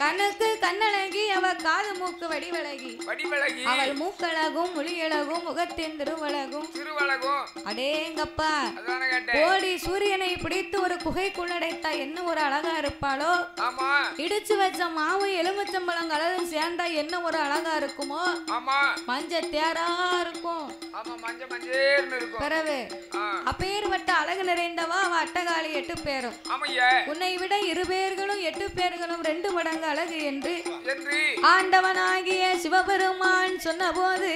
கண்ணுக்கு கண்ணழகி, அவ காது மூக்கு வடிவழகி. வடிவழகி அவள் மூக்கழகும் மொழியழகும் முகத்தின் திருவழகும் அடேங்கப்பா கோடி சூரியனை பிடித்து ஒரு குகைக்குள்ளடைத்தா என்ன ஒரு அழகா இருப்பாளோ இடிச்சு வச்ச மாவு எலுமிச்சம்பழம் கலரும் சேர்ந்தா என்ன ஒரு அழகா இருக்குமோ மஞ்ச தேரா இருக்கும் பிறகு அப்பேற்பட்ட அழகு நிறைந்தவா அவ அட்டகாளி 8 பேரும் உன்னை விட 2 பேர்களும் 8 பேர்களும் 2 மடங்கு அழகு என்று ஆண்டவனாகிய சிவபெருமான் சொன்ன போது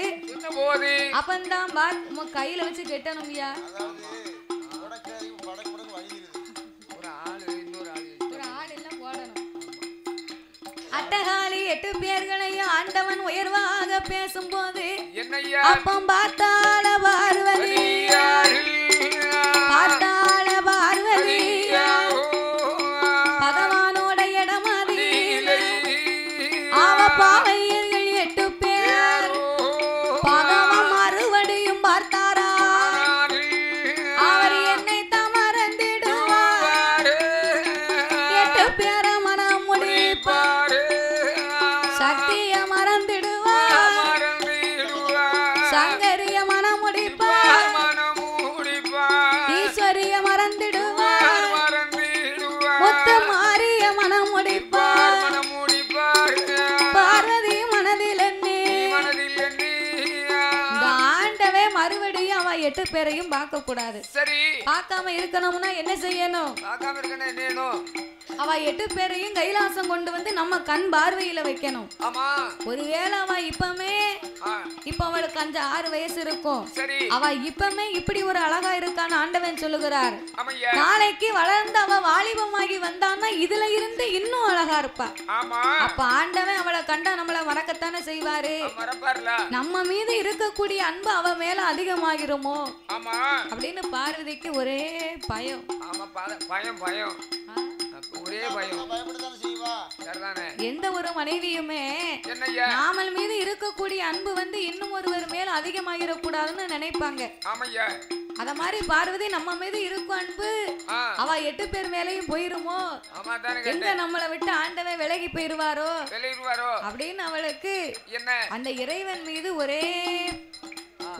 அப்பந்தான் கையில வச்சு கெட்டணும்யா ஒரு ஆள் எல்லாம் போடணும் அட்டகாளி 8 பேர்களையும் ஆண்டவன் உயர்வாக பேசும்போது அப்பம் பார்த்தாள பார்வதி பார்த்தாள பார்வதி பகவானோட இடமதி அவ பாவையர்கள் 8 பேர் பகவான் மறுபடியும் பார்த்தாரா அவர் என்னை மறந்திடுவார் 8 பேரை மனம் முடிப்பார் சக்திய மறந்திடுவார் சங்கரிய மனம் முடிப்பார் ஈஸ்வரிய மறந்திடுவார் முத்து மாரிய மனம் முடிப்பார் பார்வதி மனதில் இந்த ஆண்டவே மறுபடியும் அவ 8 பேரையும் பார்க்க கூடாது பார்க்காம இருக்கணும்னா என்ன செய்யணும் அவ 8 பேரையும் கைலாசம் கொண்டு வந்து நம்ம கண் பார்வையில வைக்கணும் ஒருவேளை அவ இப்ப அவளுக்கு 5-6 வயசு இருக்கும் அவ இப்பமே இப்படி ஒரு அழகா இருக்கான்னு ஆண்டவன் சொல்லுகிறார் நாளைக்கு வளர்ந்து அவ வாலிபமாகி வந்தான்னா இதுல இருந்து இன்னும் அழகா இருப்பா அப்ப ஆண்டவன் அவளை கண்டா நம்மள மறக்கத்தானே செய்வாரு நம்ம மீது இருக்கக்கூடிய அன்பு அவ மேல அதிகமாகிருமோ அப்படின்னு பார்வதிக்கு ஒரே பயம் ஒரே பயம் எந்த ஒரு மனைவியுமே நாமல் மீது இருக்கக்கூடிய அன்பு வந்து இன்னும் ஒருவர் மேல அதிகமாகிடக்கூடாதுன்னு நினைப்பாங்க அத மாதிரி பார்வதி நம்ம மீது இருக்கும் அன்பு அவ 8 பேர் மேலையும் போயிருமோ எங்க நம்மளை விட்டு ஆண்டவன் விலகி போயிருவாரோ அப்படின்னு அவளுக்கு அந்த இறைவன் மீது ஒரே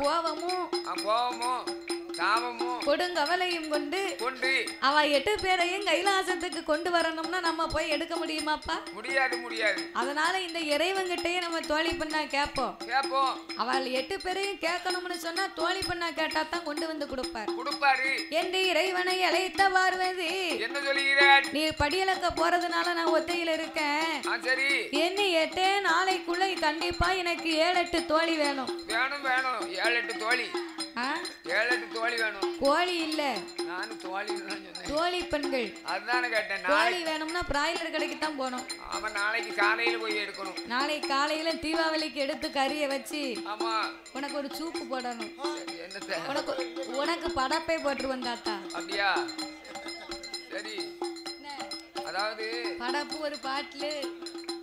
கோபமும் கொடுங்கவலையும் கொண்டு அவ 8 பேரையும் கைலாசத்துக்கு கொண்டு வரணும்னா நம்ம போய் எடுக்க முடியுமாப்பா? முடியாது. அதனால இந்த இறைவன்கிட்டயே நம்ம தோழி பண்ணா கேட்போம். அவள் 8 பேரையும் கேட்கணும்னு சொன்னா தோழி பண்ணா கேட்டா தான் கொண்டு வந்து கொடுப்பாரு. என்று இறைவனை அழைத்த பார்வதி என்ன சொல்கிறார்? நீ படியலக்க போறதுனால நான் ஒத்தையில இருக்கேன். சரி. என்ன 8 நாளைக்குள்ள கண்டிப்பா எனக்கு 7-8 தோழி வேணும். 7-8 தோழி. 7-8 தோழி வேணும். கோழி இல்ல, நான் தோழி தான் சொன்னேன். தோழி பெண்கள். அதானே கேட்டேன். தோழி வேணும்னா பிராய்லர் கடைக்கு தான் போணும். ஆமா, நாளைக்கு காலையில போய் எடுக்கணும். நாளைக்கு காலையில தீபாவளிக்கு எடுத்து கறியை வச்சு ஆமா உனக்கு ஒரு சூப்பு போடணும். உனக்கு படப்பை போட்டு வந்தாத்தா. அப்படியா? சரி. அதாவது படப்பு ஒரு பாட்டில்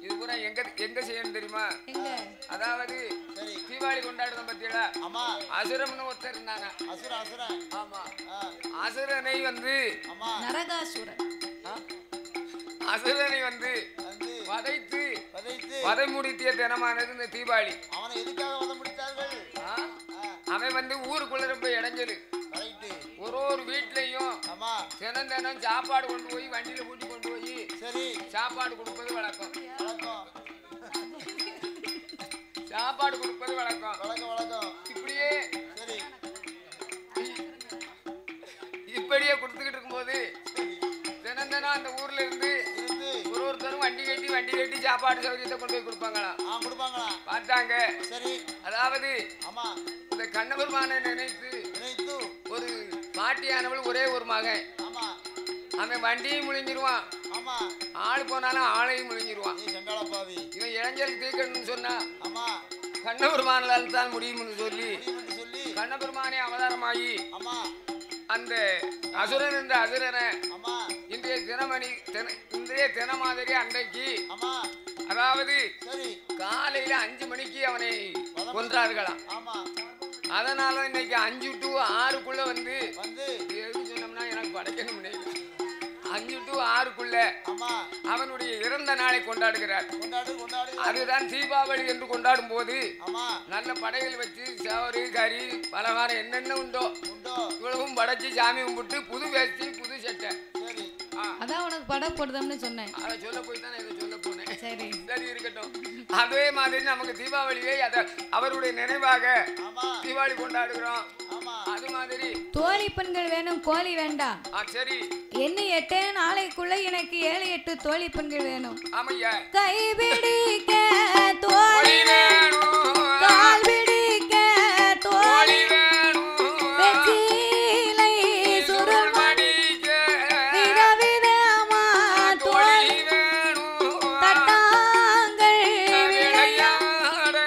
இது பூரா எங்க செய்யணும் தெரியுமா? அதாவது தீபாவளி கொண்டாடுறோம் பத்தியா? ஆமா. அசுரம்னு ஒருத்தர் இருந்தாங்க. அசுரன். ஆமா. அசுரனை வந்து நரகாசுரன். அசுரனை வந்து வதை முடித்திய தினமானது இந்த தீபாவளி. அவனை எதுக்காக வதை முடித்தார்கள்? அவன் வந்து ஊருக்குள்ள ரொம்ப இடைஞ்சலு. ஒரு வீட்லயும் தினம் சாப்பாடு கொண்டு போய் வண்டியில கூட்டி கொண்டு போய் சரி சாப்பாடு கொடுப்பது வழக்கம். சாப்பாடு கொடுப்பது வழக்கம். இப்படியே சரி இப்படியே கொடுத்துக்கிட்டு இருக்கும்போது தினம் அந்த ஊர்ல இருந்து ஒருத்தரும் வண்டி கட்டி சாப்பாடு சௌகரியத்தை கொண்டு போய் கொடுப்பாங்களா? பார்த்தாங்க. சரி. அதாவது இந்த கண்ணபெருமானை நினைத்து ஒரு பாட்டியானவள் ஒரே ஒரு மகன். அவன் வண்டியும் முழுங்கிடுவான், ஆள் போனாலும் ஆளையும் முழுங்கிடுவான். இவன் இளைஞருக்கு தீர்க்கணும்னு சொன்னா கண்ணபெருமானால் தான் முடியும்னு சொல்லி கண்ணபெருமானே அவதாரமாகி அந்த அசுரன் என்ற அசுரனை இன்றைய தினமாதிரி அன்றைக்கு அதாவது காலையில 5 மணிக்கு அவனை கொன்றார்களாம். அதனால இன்னைக்கு 5 to 6க்குள்ள வந்து எது சொன்னோம்னா எனக்கு படைக்கணும். 5 5 to 6க்குள்ள அவனுடைய இறந்த நாளை கொண்டாடுகிறார். அதுதான் தீபாவளி என்று கொண்டாடும் போது நல்ல படைகள் வச்சு சோறு கறி பலகாரம் என்னென்ன உண்டோ இவ்வளவும் படைச்சு சாமி கும்பிட்டு புது வேஷ்டி புது சட்டை. அதான் உனக்கு படம் போடுதம்னு சொன்னேன். அதை சொல்ல போய் தான் இதை சொல்ல போனேன். சரி சரி இருக்கட்டும். அதே மாதிரி நமக்கு தீபாவளியை அவருடைய நினைவாக தீபாவளி கொண்டாடுகிறோம். அது மாதிரி தோழி பெண்கள் வேணும், கோழி வேண்டாம். சரி என்ன 8 நாளைக்குள்ள எனக்கு 7 8 தோழி பெண்கள் வேணும். ஆமையா. கைபிடிக்க தோழி வேணும், கால் பிடிக்க தோழி வேணும், வெற்றிலை சுருள் மடிக்க விதவிதமா தோழி வேணும், தட்டாங்கள் விளையாட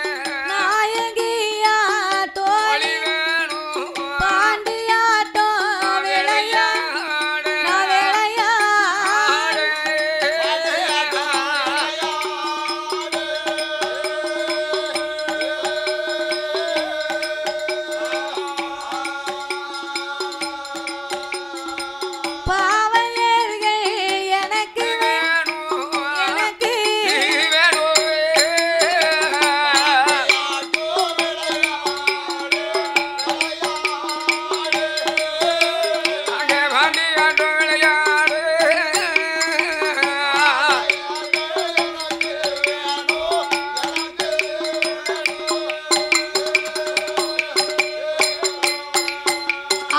நாயகியா தோழி வேணும், பாண்டியாட்டம் விளையாட விளையாட. பாவையர்கள் எனக்கு வேணும், எனக்கு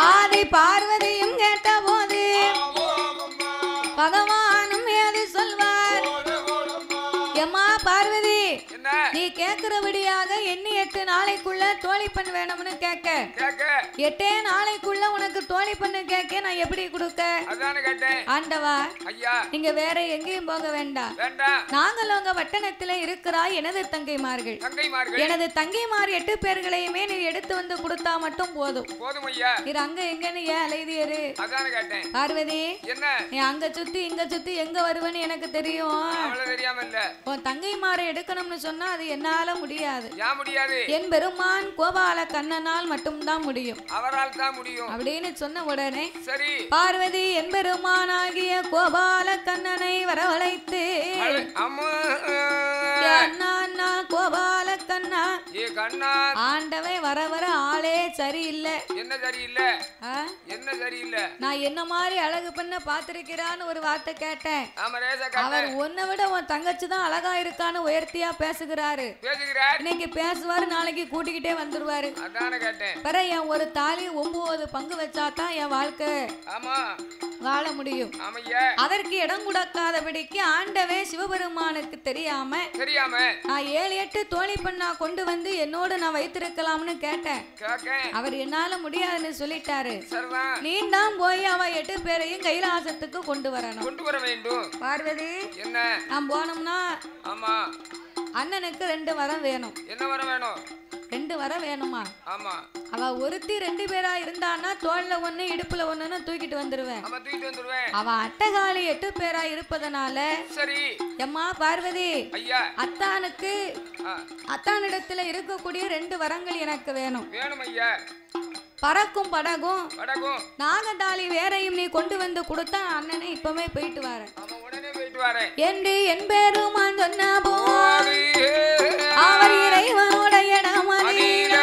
ஆதி பார்வதியும் கேட்டபோது பகவானும் ஏது சொல்வார். எம்மா பார்வதி, என்ன நீ கேக்குறபடியாக எண்ணி 8 நாளைக்குள்ள தோழி பெண் வேணும்னு கேட்க, கேக்க 8 நாளைக்குள்ள உனக்கு தோழி பெண்ணு கேட்க நான் எப்படி கொடுக்க? அதானே கேட்டேன். ஆண்டவா, ஐயா நீங்க வேற எங்கேயும் போக வேண்டாம். வேண்டாம். நாங்கள் உங்க வட்டணத்திலே இருக்கிறாய் எனது தங்கைமார்கள். தங்கைமார்கள் எனது தங்கைமார் 8 பேர்களையுமே நீ எடுத்து வந்து கொடுத்தா மட்டும் போதும். போதும் ஐயா. இது அங்க எங்கன்னு ஏன் அலைதியரு? அதானே கேட்டேன். பார்வதி, என்ன நீ அங்க சுத்தி இங்க சுத்தி எங்க வருவேன்னு எனக்கு தெரியும். அவ்வளவு தெரியாம இல்ல. உன் தங்கைமாரை எடுக்கணும்னு சொன்னா அது என்னால முடியாது. ஏன் முடியாது? என் பெருமான் கோபால கண்ணனால் மட்டும்தான் முடியும். அவரால் தான் முடியும் அப்படின்னு சொன்ன உடனே சரி பார்வதி என் பெருமானாகிய கோபால கண்ணனை வரவழைத்து, அம்மா அண்ணா கோபால கண்ணா, ஏ கண்ணா, ஆண்டவை வர வர ஆளே சரியில்லை. என்ன சரியில்லை? ஆ? என்ன சரியில்லை? நான் என்ன மாதிரி அழகு பண்ண பாத்திருக்கிறான்னு ஒரு வார்த்தை கேட்டேன். ஆமா ரேச அவர் கேட்டேன். உன்னை விட உன் தங்கச்சி தான் அழகா இருக்கான்னு உயர்த்தியா பேசுகிறாரு. பேசுகிறார். இன்னைக்கு பேசுவாரு, நாளைக்கு கூட்டிக்கிட்டே வந்துருவாரு. அதானே கேட்டேன். பிற என் ஒரு தாலி 9 பங்கு வச்சாதான் என் வாழ்க்கை ஆமா வாழ முடியும். ஆமையா. அதற்கு இடம் கொடுக்காதபடிக்கு ஆண்டவே சிவபெருமானுக்கு தெரியாம தெரியாம நான் 7 8 தோழி பண்ணா கொண்டு வந்து என்னோட நான் வைத்திருக்கலாம்னு கேட்டேன். கேக்கேன். அவர் என்னால முடியாதுன்னு சொல்லிட்டாரு. சரிதான். நீ தான் போய் அவ 8 பேரையும் கைலாசத்துக்கு கொண்டு வரணும். கொண்டு வர வேண்டும். பார்வதி, என்ன? நான் போனோம்னா ஆமா அண்ணனுக்கு 2 வரம் வேணும். என்ன வர வேணும்? 2 வரம் வேணுமா? ஆமா அவ ஒருத்தி 2 பேரா இருந்தான்னா தோல்ல 1 இடுப்புல 1ன்னு தூக்கிட்டு வந்துருவேன். ஆமா தூக்கிட்டு வந்துருவேன். அவ அட்டகாலி 8 பேரா இருப்பதனால சரி எம்மா பார்வதி, ஐயா. அத்தானுக்கு ஆ, அத்தானிடத்துல இருக்கக்கூடிய 2 வரங்கள் எனக்கு வேணும். வேணும் ஐயா. பறக்கும் படகும் வடக்கும் நாகதாளி வேறையும் நீ கொண்டு வந்து கொடுத்தா அண்ணனை இப்பவே போயிட்டு வரேன். ஆமா உடனே போயிட்டு வரேன் என்று என் பேருமான் சொன்ன போது அவர் இறைவனுடைய நமதில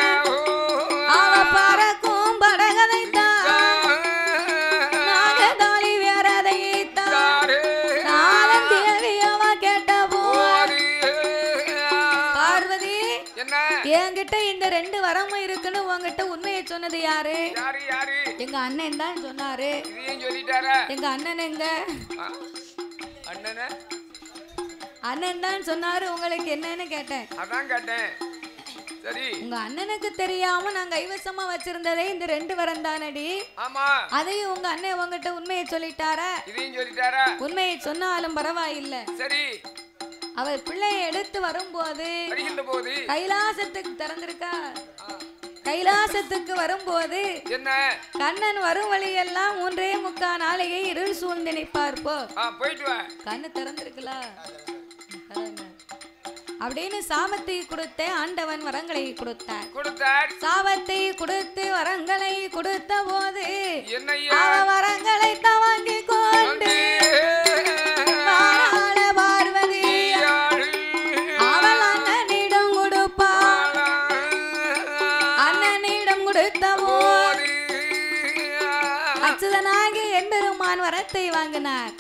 அவ பறக்கும் படகதைத்தான் நாகதாளி வேறதைத்தான் நாளம் தேவி அவ கேட்ட போது பார்வதி, என்ன? என்கிட்ட இந்த 2 வரமும் இருக்குன்னு உன்கிட்ட உண்மையை சொன்னது யாரு? யாரு யாரு? எங்க அண்ணன் தான் சொன்னாரு. இதையும் சொல்லிட்டாரா? எங்க அண்ணன் எங்க? அண்ணன அண்ணன் தான் சொன்னாரு. உங்களுக்கு என்னன்னு கேட்டேன். அதான் கேட்டேன். சரி உங்க அண்ணனுக்கு தெரியாம நான் கைவசமா வச்சிருந்ததே இந்த 2 வரம் தானடி. ஆமா அதையும் உங்க அண்ணன் உங்ககிட்ட உண்மையை சொல்லிட்டாரா? இதையும் சொல்லிட்டாரா? உண்மையை சொன்னாலும் பரவாயில்ல. சரி அவர் பிள்ளையை எடுத்து வரும்போது வருகின்ற போது கைலாசத்துக்கு திறந்திருக்கா? கைலாசத்துக்கு வரும்போது என்ன? கண்ணன் வரும் வழியெல்லாம் 3.25 நாளையை இருள் சூழ்ந்து நிற்பார். போ போயிட்டு வா. கண்ணு திறந்திருக்கலா? அப்படின்னு சாபத்தை கொடுத்த ஆண்டவன் வரங்களை கொடுத்தார். சாபத்தை கொடுத்து வரங்களை கொடுத்த போது என்னையா வரங்களை தவாங்கி கொண்டு பார்வதி அவள் அண்ணனிடம் கொடுப்பாள். அண்ணனிடம் கொடுத்த போது அச்சுதனாகி எம்பெருமான் வரத்தை வாங்கினார்.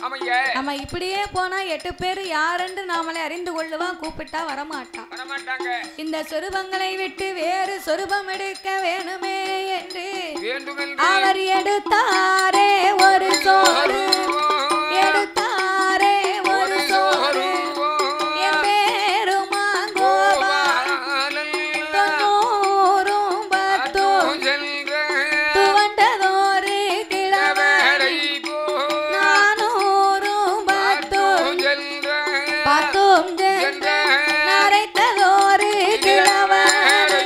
நம்ம இப்படியே போனா 8 பேர் யாரென்று நாமளே அறிந்து கொள்ளுவான், கூப்பிட்டா வரமாட்டாங்க. இந்த சொரூபங்களை விட்டு வேறு சொரூபம் எடுக்க வேணுமே என்று அவர் எடுத்தாரே ஒரு சோறு, எடுத்தாரே ஒரு சோறு. என் பேருமான் கோபாலன் 90 துவண்டதோரு கிழவரை 410 நரைத்ததோரு கிழவரை.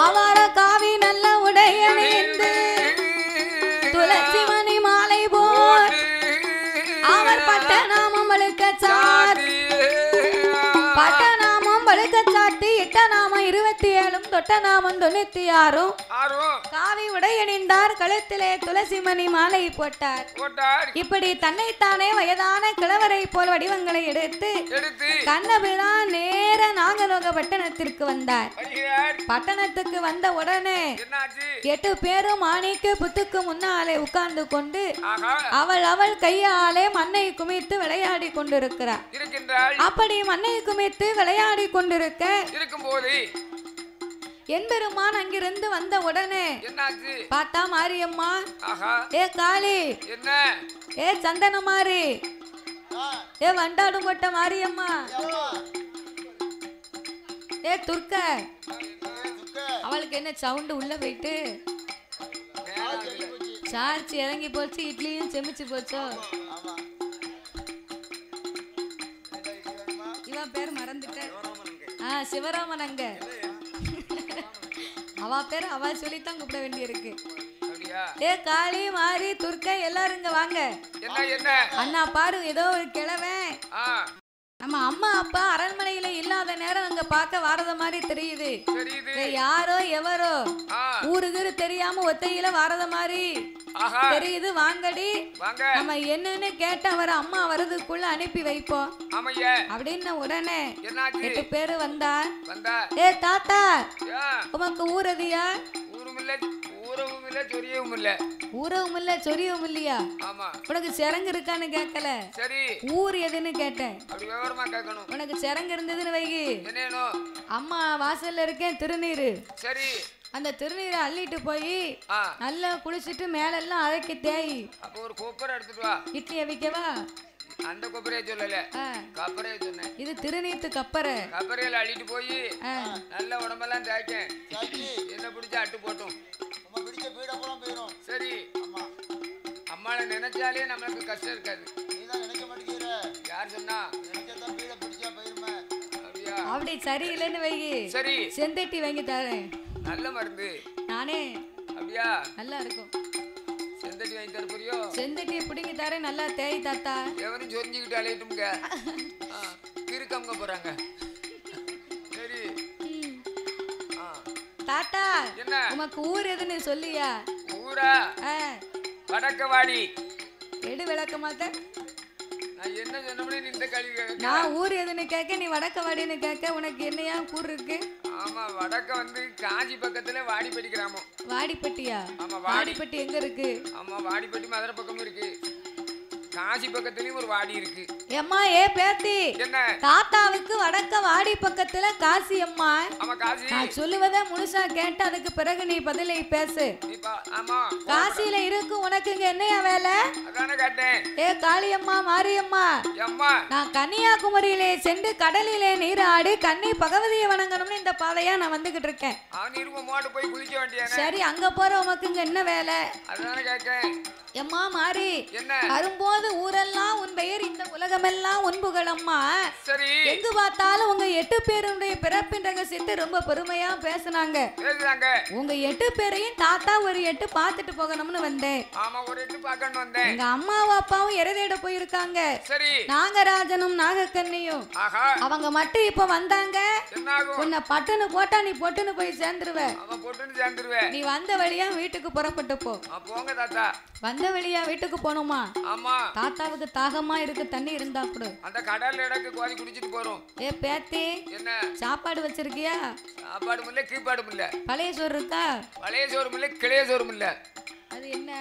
ஆவார காவி நல்ல உடையணிந்து துளசி மணி மாலை போல் அவர் பட்ட நாமம் பழுக்க சாத்தி, பட்ட நாமம் பழுக்க சாத்தி, இட்ட நாமம் 27 தொட்ட நாமம் 96. காவி உடையணிந்தார், கழுத்திலே துளசி மணி மாலை போட்டார். இப்படி தன்னைத்தானே வயதான கிழவரை போல் வடிவங்களை எடுத்து கண்ணபிரான் நேர நாகலோக பட்டணத்திற்கு வந்தார். பட்டணத்துக்கு வந்த உடனே 8 பேரும் மாணிக்க புத்துக்கு முன்னாலே உட்கார்ந்து கொண்டு அவள் கையாலே மண்ணை குமித்து விளையாடி கொண்டிருக்கிறார். அப்படி மண்ணை குமித்து விளையாடி கொண்டிருக்க இருக்கும்போது என்பெருமான் அங்கிருந்து வந்த உடனே பார்த்தா மாரியம்மா, ஏ காளி, ஏ சந்தன மாறி, ஏ வண்டாடும் கொட்ட மாரியம்மா, ஏ துர்க்க. அவளுக்கு என்ன சவுண்டு உள்ள போயிட்டு சார்ச்சி இறங்கி போச்சு, இட்லியும் செமிச்சு போச்சோ. இவன் பேர் மறந்துட்ட. சிவராமன் அங்க அவ பேர் அவ சொல்லித்தான் கூப்பிட வேண்டியிருக்கு. ஏ காளி மாறி துர்க்க எல்லாரும் இங்க வாங்க. அண்ணா பாரு, ஏதோ ஒரு கிழவன் நம்ம அம்மா அப்பா அரண்மனையில இல்லாத நேரம் அங்க பார்க்க வாரத மாதிரி தெரியுது. யாரோ எவரோ ஊருக்கு தெரியாம ஒத்தையில வாரத மாதிரி தெரியுது. வாங்கடி, நம்ம என்னன்னு கேட்ட அவர் அம்மா வரதுக்குள்ள அனுப்பி வைப்போம் அப்படின்னு உடனே 8 பேரு வந்தா. ஏ தாத்தா, உமக்கு ஊரதியா? ஊரவும் இல்ல சொரியவும் இல்லையா? உனக்கு சிறங்கு இருக்கான்னு கேட்கல, ஊர் எதுன்னு கேட்டேன். உனக்கு சிறங்கு இருந்ததுன்னு வைகி, அம்மா வாசல்ல இருக்கேன் திருநீரு, அந்த திருநீரை அள்ளிட்டு போய் நல்லா குளிச்சுட்டு மேலெல்லாம் அரைக்க தேய். ஒரு கொப்பரை எடுத்துட்டு வா, இட்லியை வைக்கவா? அந்த கொப்பரையே சொல்லல, கப்பரையே சொன்னேன். இது திருநீத்து கப்பரை. கப்பரையில அள்ளிட்டு போய் நல்ல உடம்பெல்லாம் தேய்க்கேன், என்ன பிடிச்ச அட்டு போட்டோம். சரி, அம்மாவை நினைச்சாலே நம்மளுக்கு கஷ்டம் இருக்காது. யார் சொன்னா? அப்படி சரி இல்லைன்னு வைகி, சரி செந்தட்டி வாங்கி தரேன், நல்ல மருந்து. நானே அப்படியா? நல்லா இருக்கும். செந்தட்டி வாங்கி தர புரியோ? செந்தட்டியை பிடிங்கி தரேன், நல்லா தேய் தாத்தா. எவரும் சொரிஞ்சுக்கிட்டு அலையிட்டுங்க, கிறுக்கம்ங்க போறாங்க. சரி தாத்தா, என்ன உமக்கு ஊர் எதுன்னு சொல்லியா? ஊரா? வடக்கவாடி. எடு விளக்க மாட்டேன். நான் என்ன சொன்னோம்னே இந்த கல்வி. நான் ஊர் எதுன்னு கேட்க, நீ வடக்கவாடின்னு கேட்க, உனக்கு என்னையா கூர் இருக்கு? ஆமா, வடக்க வந்து காஞ்சி பக்கத்துல வாடிப்பட்டி கிராமம். வாடிப்பட்டியா? ஆமா. வாடிப்பட்டி எங்க இருக்கு? ஆமா, வாடிப்பட்டி மதுரை பக்கமும் இருக்கு, காஞ்சி பக்கத்துலயும் ஒரு வாடி இருக்கு. அம்மா, ஏ பேத்தி, என்ன? தாத்தாவுக்கு வடக்க வாடி பக்கத்துல காசி அம்மா. ஆமா, காசி. நான் சொல்லுவதை முழுசா கேட்டு அதுக்கு பிறகு நீ பதிலை பேசு. ஆமா, காசியில இருக்கு, உனக்கு இங்க என்னையா வேலை? அதானே கேட்டேன். ஏ காளியம்மா, மாரியம்மா, நான் கன்னியாகுமரியிலே சென்று கடலிலே நீராடி கன்னி பகவதியை வணங்கணும்னு இந்த பாதையா நான் வந்துகிட்டு இருக்கேன். போய் குளிக்க வேண்டியது. சரி, அங்க போற உனக்கு இங்க என்ன வேலை? அதானே கேட்டேன். எம்மா மாறி, வரும்போது ஊரெல்லாம் உன் பெயர் இந்த உலக உலகமெல்லாம் உன்புகளம்மா. சரி. எங்கு பார்த்தாலும் உங்க 8 பேருடைய பிறப்பின் ரகசியத்தை ரொம்ப பெருமையா பேசுனாங்க. உங்க 8 பேரையும் தாத்தா ஒரு 8 பார்த்துட்டு போகணும்னு வந்தேன். ஆமா, ஒரு 8 பார்க்கணும் வந்தேன். எங்க அம்மாவும் அப்பாவும் இறதேட போயிருக்காங்க. சரி. நாகராஜனும் நாகக்கண்ணியும். அவங்க மட்டும் இப்ப வந்தாங்க. உன்னை பட்டுன்னு போட்டா நீ பொட்டுன்னு போய் சேர்ந்துருவ. நீ வந்த வழியா வீட்டுக்கு புறப்பட்டு போ. போங்க தாத்தா. வந்த வழியா வீட்டுக்கு போணுமா? ஆமா. தாத்தாவுக்கு தாகமா இருக்கு, தண்ணி இருந்தா கொடு. அந்த கடல்ல இடக்கு கோதி குடிச்சிட்டு போறோம். ஏ பேத்தி, என்ன சாப்பாடு வச்சிருக்கியா? சாப்பாடு இல்ல, கீப்பாடு இல்ல. பழைய சோறு இருக்கா? பழைய சோறு இல்ல, கிளைய சோறு இல்ல. அது என்ன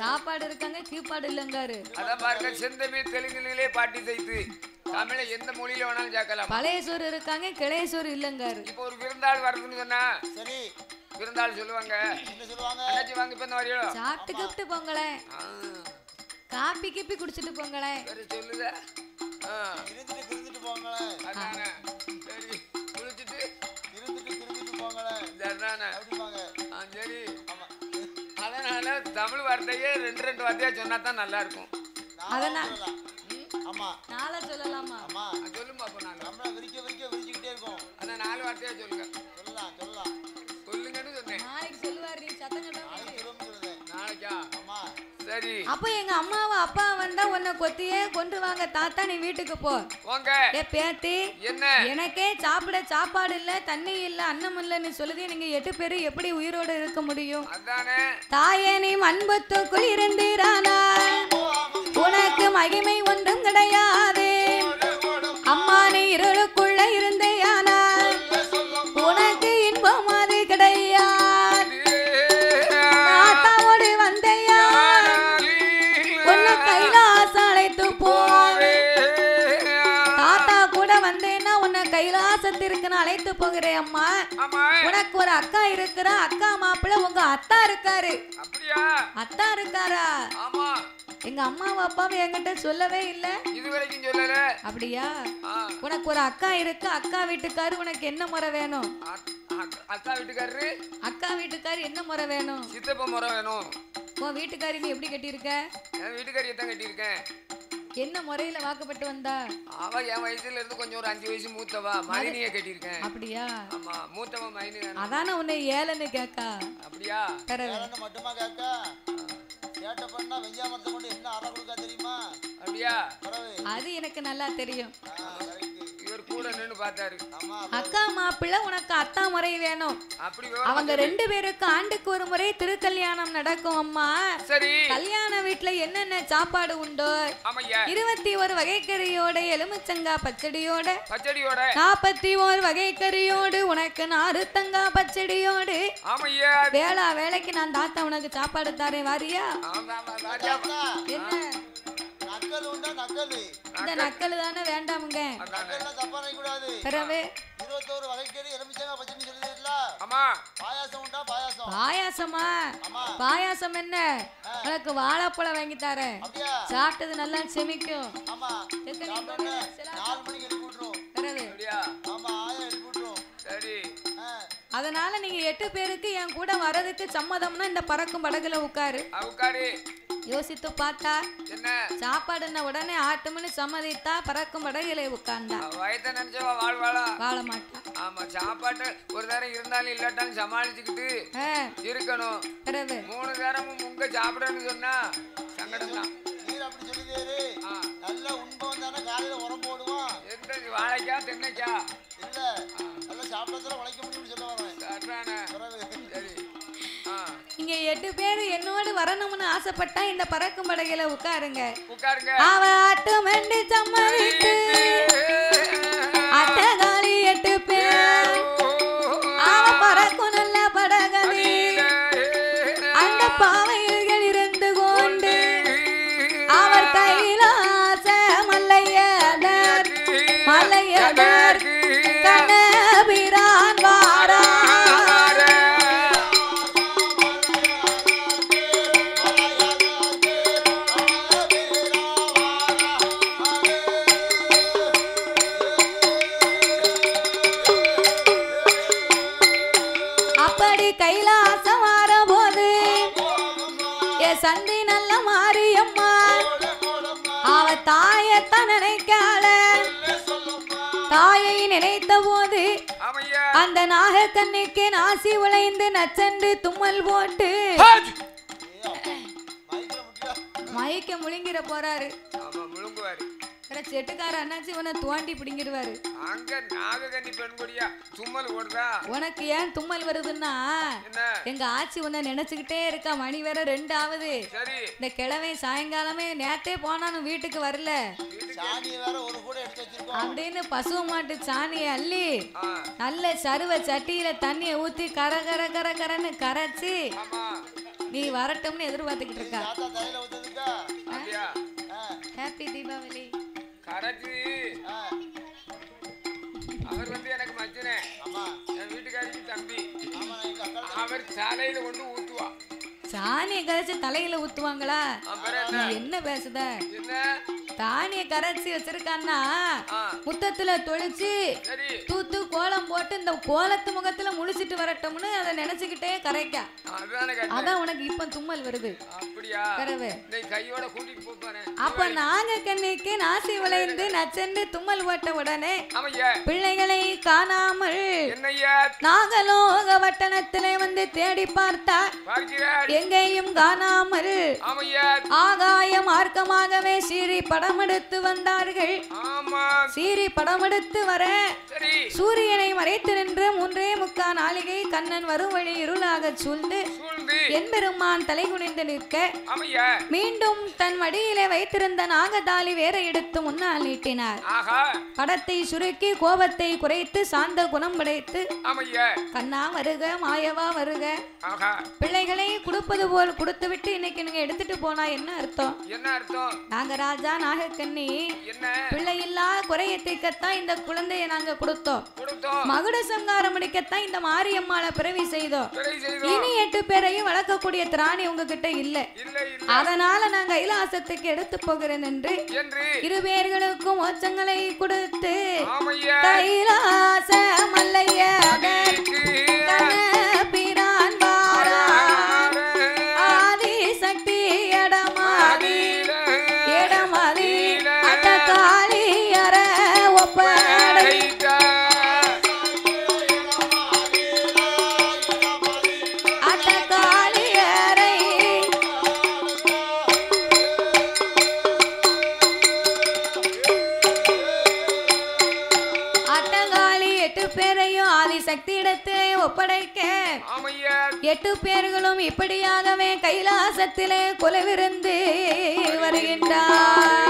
சாப்பாடு இருக்காங்க, கீப்பாடு இல்லங்காரு. அதான் பாருங்க, செந்தமிழ் தெலுங்குலே பாட்டி செய்து தமிழ எந்த மொழியில வேணாலும் கேட்கலாம். பழைய சோறு இருக்காங்க, கிளைய சோறு இல்லங்காரு. இப்போ ஒரு விருந்தாள் வருதுன்னு சொன்னா சரி, விருந்தாள் சொல்லுவாங்க. என்ன சொல்லுவாங்க? அண்ணாச்சி வாங்க, இப்ப என்ன வரையோ சாப்பிட்டு கிப்ட்டு போங்களே, காப்பி கிப்பி குடிச்சிட்டு போங்களே. சரி சொல்லுத. இருந்துட்டு போங்களே. அதானே. சரி, குளிச்சிட்டு இருந்துட்டு போங்களே. சரிதானே. சரி. அதனால தமிழ் வார்த்தையே 2 வார்த்தையா சொன்னா தான் நல்லா இருக்கும். அதனால ஆமா, நாளை சொல்லலாமா? ஆமா, சொல்லுமா. அப்ப நான் நம்ம விரிச்சிக்கிட்டே இருக்கோம். அத 4 வார்த்தையா சொல்லுங்க. சொல்லலாம் சொல்லுங்கன்னு சொன்னேன். நாளைக்கு சொல்லுவாரு, நீ சத்தம் கட்டாம. நாளைக்கா? ஆமா. சரி. அப்ப எங்க அம்மாவும் அப்பா வந்தா உன்னை கொத்தியே கொன்றுவாங்க. தாத்தா நீ வீட்டுக்கு போ. போங்க. ஏ பேத்தி, என்ன எனக்கே சாப்பிட சாப்பாடு இல்ல, தண்ணி இல்ல, அன்னம் இல்லன்னு சொல்லுது. நீங்க 8 பேரு எப்படி உயிரோட இருக்க முடியும்? அதானே. தாயே நீ மண்புத்துக்குள் இருந்திரானா, உனக்கு மகிமை ஒன்றும் கிடையாது. அம்மா நீ இருளுக்குள்ள இருந்தேயானா, உனக்கு இன்பம் அது கிடையாது. தாத்தாவோடு வந்தையா, உன்னை கைலாச அழைத்து போவே. தாத்தா கூட வந்தேன்னா உன்னை கைலாசத்திற்கு நான் அழைத்து போகிறேன். அம்மா, உனக்கு ஒரு அக்கா இருக்கிறா. அக்கா மாப்பிள்ள உங்க அத்தா இருக்காரு. அத்தா இருக்காரா? ஆமா. எங்க அம்மாவும் அப்பாவும் என்கிட்ட சொல்லவே இல்ல. இதுவரைக்கும் சொல்லல. அப்படியா? உனக்கு ஒரு அக்கா இருக்கு. அக்கா வீட்டுக்காரு உனக்கு என்ன முறை வேணும்? அக்கா வீட்டுக்காரரு? அக்கா வீட்டுக்காரு என்ன முறை வேணும்? சித்தப்பா முறை வேணும். உன் வீட்டுக்காரி நீ எப்படி கட்டியிருக்க? என் வீட்டுக்காரியை தான் கட்டியிருக்கேன். என்ன முறையில வாக்கப்பட்டு வந்தா? அவ என் வயசுல இருந்து கொஞ்சம் ஒரு 5 வயசு மூத்தவா. மைனிய கட்டியிருக்கேன். அப்படியா? ஆமா, மூத்தவ மைனி. அதான உன்னை ஏலன்னு கேக்கா. அப்படியா? ஏலன்னு மட்டுமா கேக்கா? கேட்ட பண்ணா வெஞ்சாமரத்தை கொண்டு என்ன அரை கொடுக்கா தெரியுமா? அப்படியா? அது எனக்கு நல்லா தெரியும். இவர் கூட நின்னு பார்த்தாரு. அக்கா மாப்பிள்ள உனக்கு அத்தா முறை வேணும். அப்படி அவங்க 2 பேருக்கு ஆண்டுக்கு ஒரு முறை திருக்கல்யாணம் நடக்கும். அம்மா, சரி, கல்யாண வீட்டுல என்னென்ன சாப்பாடு உண்டோ? 21 வகைக்கறியோட, எலுமிச்சங்கா பச்சடியோட 41 வகைக்கறியோடு, உனக்கு நாறுத்தங்கா பச்சடியோடு. வேளா வேலைக்கு நான் தாத்தா உனக்கு சாப்பாடு தாரேன், வாரியா? என்ன நக்கல் உண்டா? நக்கல். இந்த நக்கல் தானே வேண்டாமுங்க. நக்கல்ல தப்பா நினைக்க கூடாது. பிறவே 21 வகைக்கறி எலுமிச்சங்கா பச்சடி சொல்லிருக்கீங்களா? ஆமா. பாயாசம் உண்டா? பாயாசம். பாயாசமா? பாயாசம் என்ன? உனக்கு வாழைப்பழம் வாங்கி தரேன். அப்படியா? சாப்பிட்டது நல்லா செமிக்கும். ஆமா. 4 மணிக்கு எழுப்பி விட்டுரும். பிறவே அப்படியா? ஆமா, ஆயா எழுப்பி விட்டுரும். சரி. அதனால நீங்க 8 பேருக்கு என் கூட வரதுக்கு சம்மதம்னா இந்த பறக்கும் படகுல உட்காரு. யோசித்து பார்த்தா என்ன சாப்பாடுன்னா உடனே ஆட்டம்னு சம்மதித்தா பறக்கும் படகுல உட்கார்ந்தா. வயத்தை நினைச்சவா வாழ்வாளா? வாழ மாட்டா. ஆமா, சாப்பாட்டு ஒரு நேரம் இருந்தாலும் இல்லாட்டாலும் சமாளிச்சுக்கிட்டு இருக்கணும். 3 நேரமும் உங்க சாப்பிடன்னு சொன்னா சங்கடம் தான். நீர் அப்படி சொல்லிதேரு. நல்ல உண்பவன் தானே காலையில உரம் போடுவான். எந்த வாழைக்கா தென்னைக்கா? இல்ல, நல்ல சாப்பிடத்துல உழைக்க முடியும்னு சொல்ல வரேன். சரி. இங்க 8 பேர் என்னோடு வரணும்னு ஆசைப்பட்டா இந்த பறக்கும் படகுல உட்காருங்க. அவ ஆட்டம் என்று சம்மதித்து அட்டகாலி 8 பேர். அவ பறக்கும் நல்ல படகதி. அந்த பாவைகள் இருந்து கொண்டு அவர் கைலாச மல்லையதர் மல்லையதர் கண்ணபிரான் வாரா. கைலாசம் வார போது சந்தி நல்ல மாரியம்மா நினைத்த போது அந்த நாகக்கண்ணிக்கு நாசி உழைந்து நச்சண்டு தும்மல் போட்டு மயக்க முழுங்கிற போறாரு. செட்டுக்கார அண்ணாச்சி உன்னை தோண்டி பிடிங்கிடுவாரு. அங்க நாகக்கண்ணி பெண்கொடியா தும்மல் ஓடுதா? உனக்கு ஏன் தும்மல் வருதுன்னா எங்க ஆச்சி உன்னை நினைச்சுக்கிட்டே இருக்கா. மணி வேற 2 ஆகுது. இந்த கிழமை சாயங்காலமே நேத்தே போனாலும் வீட்டுக்கு வரல அப்படின்னு பசு மாட்டு சாணியை அள்ளி நல்ல சருவ சட்டியில தண்ணியை ஊத்தி கர கர கர கரன்னு கரைச்சு நீ வரட்டும்னு எதிர்பார்த்துக்கிட்டு இருக்கா. ஹாப்பி தீபாவளி. அவர் வந்து எனக்கு மச்சனே, என் வீட்டுக்காரிக்கு தம்பி. அவர் சாலையில கொண்டு ஊத்துவா. சாணியை கரைச்சு தலையில ஊத்துவாங்களா? என்ன பேசுத? தானிய கரைச்சி வச்சிருக்கான்னா முத்தத்துல தொளிச்சு தூத்து கோலம் போட்டு இந்த கோலத்து முகத்துல முழிச்சிட்டு வரட்டும்னு அதை நினைச்சுக்கிட்டே கரைக்கா. அதான் உனக்கு இப்ப தும்மல் வருது. அப்ப நாங்க கண்ணிக்கு நாசி விளைந்து நச்சென்று தும்மல் போட்ட உடனே பிள்ளைகளை காணாமல் நாகலோக வட்டணத்திலே வந்து தேடி பார்த்தா எங்கேயும் காணாமல் ஆகாய மார்க்கமாகவே சீறி படம் எடுத்து வந்தார்கள். சீறி படம் எடுத்து வர சூரியனை மறைத்து நின்று 3.25 நாளிகை கண்ணன் வரும் வழி இருளாக சூழ்ந்து என்பெருமான் தலை குனிந்து நிற்க மீண்டும் தன் மடியிலே வைத்திருந்த நாகதாளி வேற எடுத்து முன்னால் நீட்டினார். படத்தை சுருக்கி கோபத்தை குறைத்து சாந்த குணம் படைத்து கண்ணா வருக மாயவா வருக பிள்ளைகளை கொடுப்பது போல் கொடுத்து விட்டு இன்னைக்கு நீங்க எடுத்துட்டு போனா என்ன அர்த்தம்? நாகராஜா நாகக்கண்ணி பிள்ளை இல்லா குறையை தீர்க்கத்தான் இந்த குழந்தையை நாங்க கொடுத்தோம். மகுட சங்காரம் முடிக்கத்தான் இந்த மாரியம்மாளை பிறவி செய்தோம். இனி 8 பேரையும் வளர்க்கக்கூடிய திராணி உங்ககிட்ட இல்ல. அதனால நான் கைலாசத்துக்கு எடுத்து போகிறேன் என்று 2 பேர்களுக்கும் மோட்சங்களை கொடுத்து கைலாச மல்லைய பிரான் வாரா ஆதி சக்தி இடமாதி இடமாதி அட்ட காளியர ஒப்படை அட்ட காளியரை அட்டகாளி 8 பேரையும் ஆதி சக்தி இடத்தை ஒப்படைக்க 8 பேர்களும் இப்படியாகவே கைலாசத்திலே குலவிருந்து வருகின்றார்.